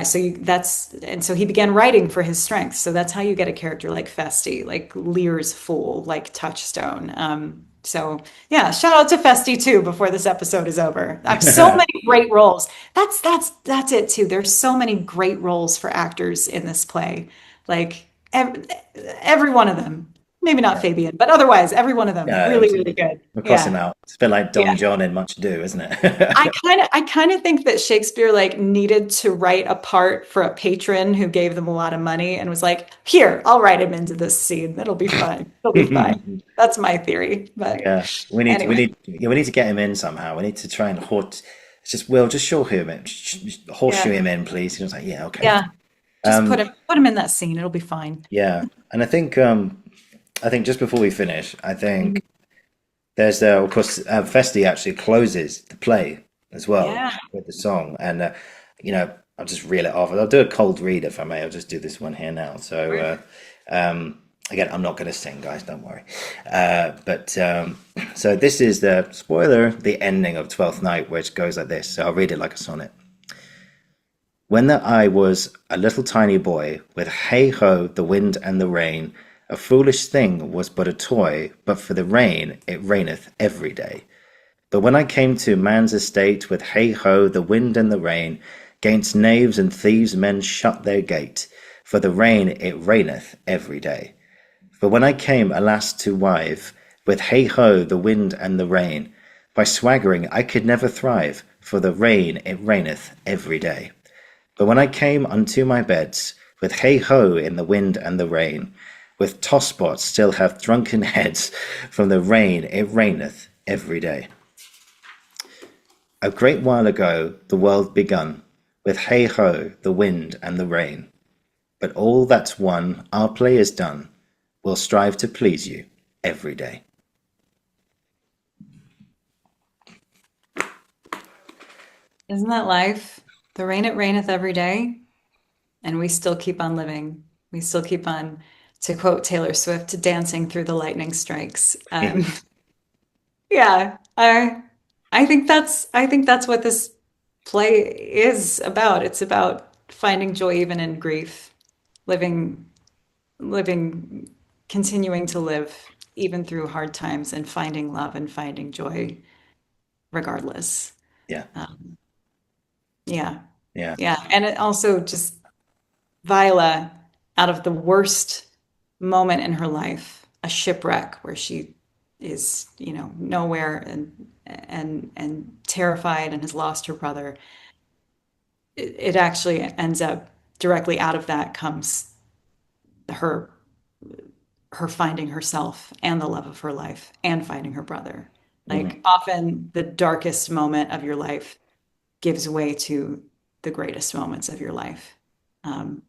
so he began writing for his strengths. So that's how you get a character like Festi, like Lear's fool, like Touchstone. So yeah, shout out to Festi too before this episode is over. I have so many great roles. That's it too. There's so many great roles for actors in this play. Like every one of them. Maybe not Yeah. Fabian, but otherwise every one of them Yeah, really, really good. we'll cross him Yeah. out. It's a bit like Yeah. Don John in Much Ado, isn't I it? kind of I kind of think that Shakespeare like needed to write a part for a patron who gave them a lot of money and was like, "Here, I'll write him into this scene. It'll be fine. It'll be fine." That's my theory. But Yeah, anyway, we need to get him in somehow. We need to try and it's just Will, just show him in, horseshoe yeah. him in, please. He was like, yeah, okay. Yeah. Just put him in that scene. It'll be fine. Yeah, and I think just before we finish, I Mhm. think there's of course Festi actually closes the play as well Yeah. with the song, and I'll just reel it off. I'll do a cold read if I may. I'll just do this one here now. So again, I'm not going to sing, guys. Don't worry. But so this is the spoiler, the ending of Twelfth Night, which goes like this. So I'll read it like a sonnet. When that I was a little tiny boy, with hey ho, the wind and the rain, a foolish thing was but a toy, but for the rain it raineth every day. But when I came to man's estate, with hey ho, the wind and the rain, gainst knaves and thieves men shut their gate, for the rain it raineth every day. For when I came, alas, to wive, with hey ho, the wind and the rain, by swaggering I could never thrive, for the rain it raineth every day. But when I came unto my beds, with hey ho in the wind and the rain, with tosspots still have drunken heads, from the rain it raineth every day. A great while ago the world begun, with hey ho, the wind and the rain. But all that's won, our play is done, we'll strive to please you every day. Isn't that life? The rain it raineth every day, and we still keep on living. We still keep on, to quote Taylor Swift, dancing through the lightning strikes. Yeah, I think that's what this play is about. It's about finding joy even in grief, living, living, continuing to live even through hard times, and finding love and finding joy regardless. Yeah, Um, yeah, yeah, yeah, and it also just Viola out of the worst moment in her life, a shipwreck where she is, nowhere and terrified and has lost her brother, it actually ends up directly out of that comes her her finding herself and the love of her life and finding her brother. Like Mhm. often the darkest moment of your life gives way to the greatest moments of your life. Um,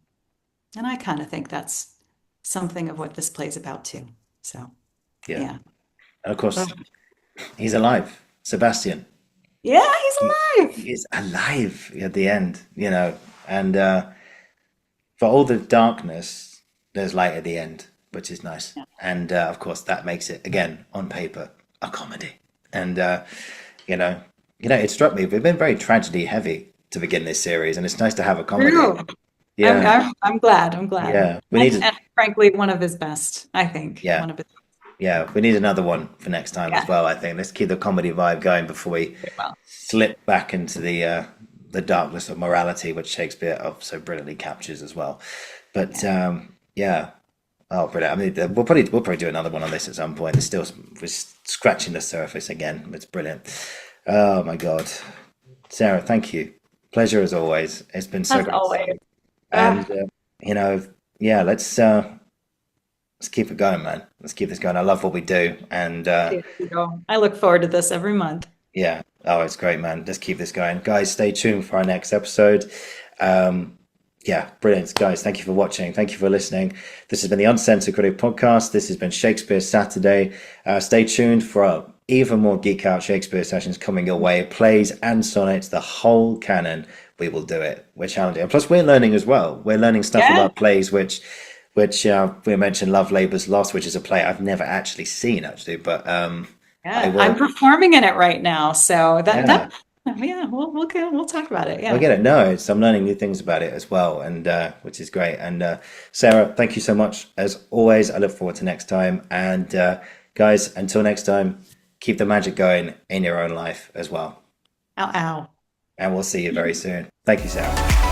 and I kind of think that's something of what this play's about too. So, Yeah. yeah. And of Oh, course, he's alive. Sebastian. yeah, He he's alive. is alive at the end, and for all the darkness, there's light at the end, which is nice. Yeah. And of course, that makes it again on paper a comedy. And you know, it struck me we've been very tragedy heavy to begin this series, and it's nice to have a comedy. True. Yeah, I'm glad. I'm glad. yeah. We need, And frankly, one of his best, I think. yeah, One of his, yeah. We need another one for next time as yeah, well. I think let's keep the comedy vibe going before we well. slip back into the darkness of morality, which Shakespeare so brilliantly captures as well. But Yeah. yeah. Oh, brilliant! I mean, we'll probably do another one on this at some point. It's still we're scratching the surface again. It's brilliant. Oh my God, Sarah, thank you. Pleasure as always. It's been so As great to see always. you. And Ah, you know, yeah, let's keep it going, man. Let's keep this going. I love what we do, and there you go. I look forward to this every month. yeah. Oh, it's great, man. Let's keep this going, guys. Stay tuned for our next episode. Um, Yeah, brilliant. Guys, thank you for watching. Thank you for listening. This has been the Uncensored Critic podcast. This has been Shakespeare Saturday. Stay tuned for even more Geek Out Shakespeare sessions coming your way. Plays and sonnets, the whole canon. We will do it. We're challenging. And plus, we're learning as well. We're learning stuff Yeah. about plays, which we mentioned Love Labour's Lost, which is a play I've never actually seen, actually, but I Yeah. I'm will. performing in it right now. So Yeah. yeah, we'll talk about it. I Yeah. get it. No, I'm learning new things about it as well, and which is great. And Sarah, thank you so much as always. I look forward to next time. And guys, until next time, keep the magic going in your own life as well. Ow, ow. And we'll see you very soon. Thank you, Sarah.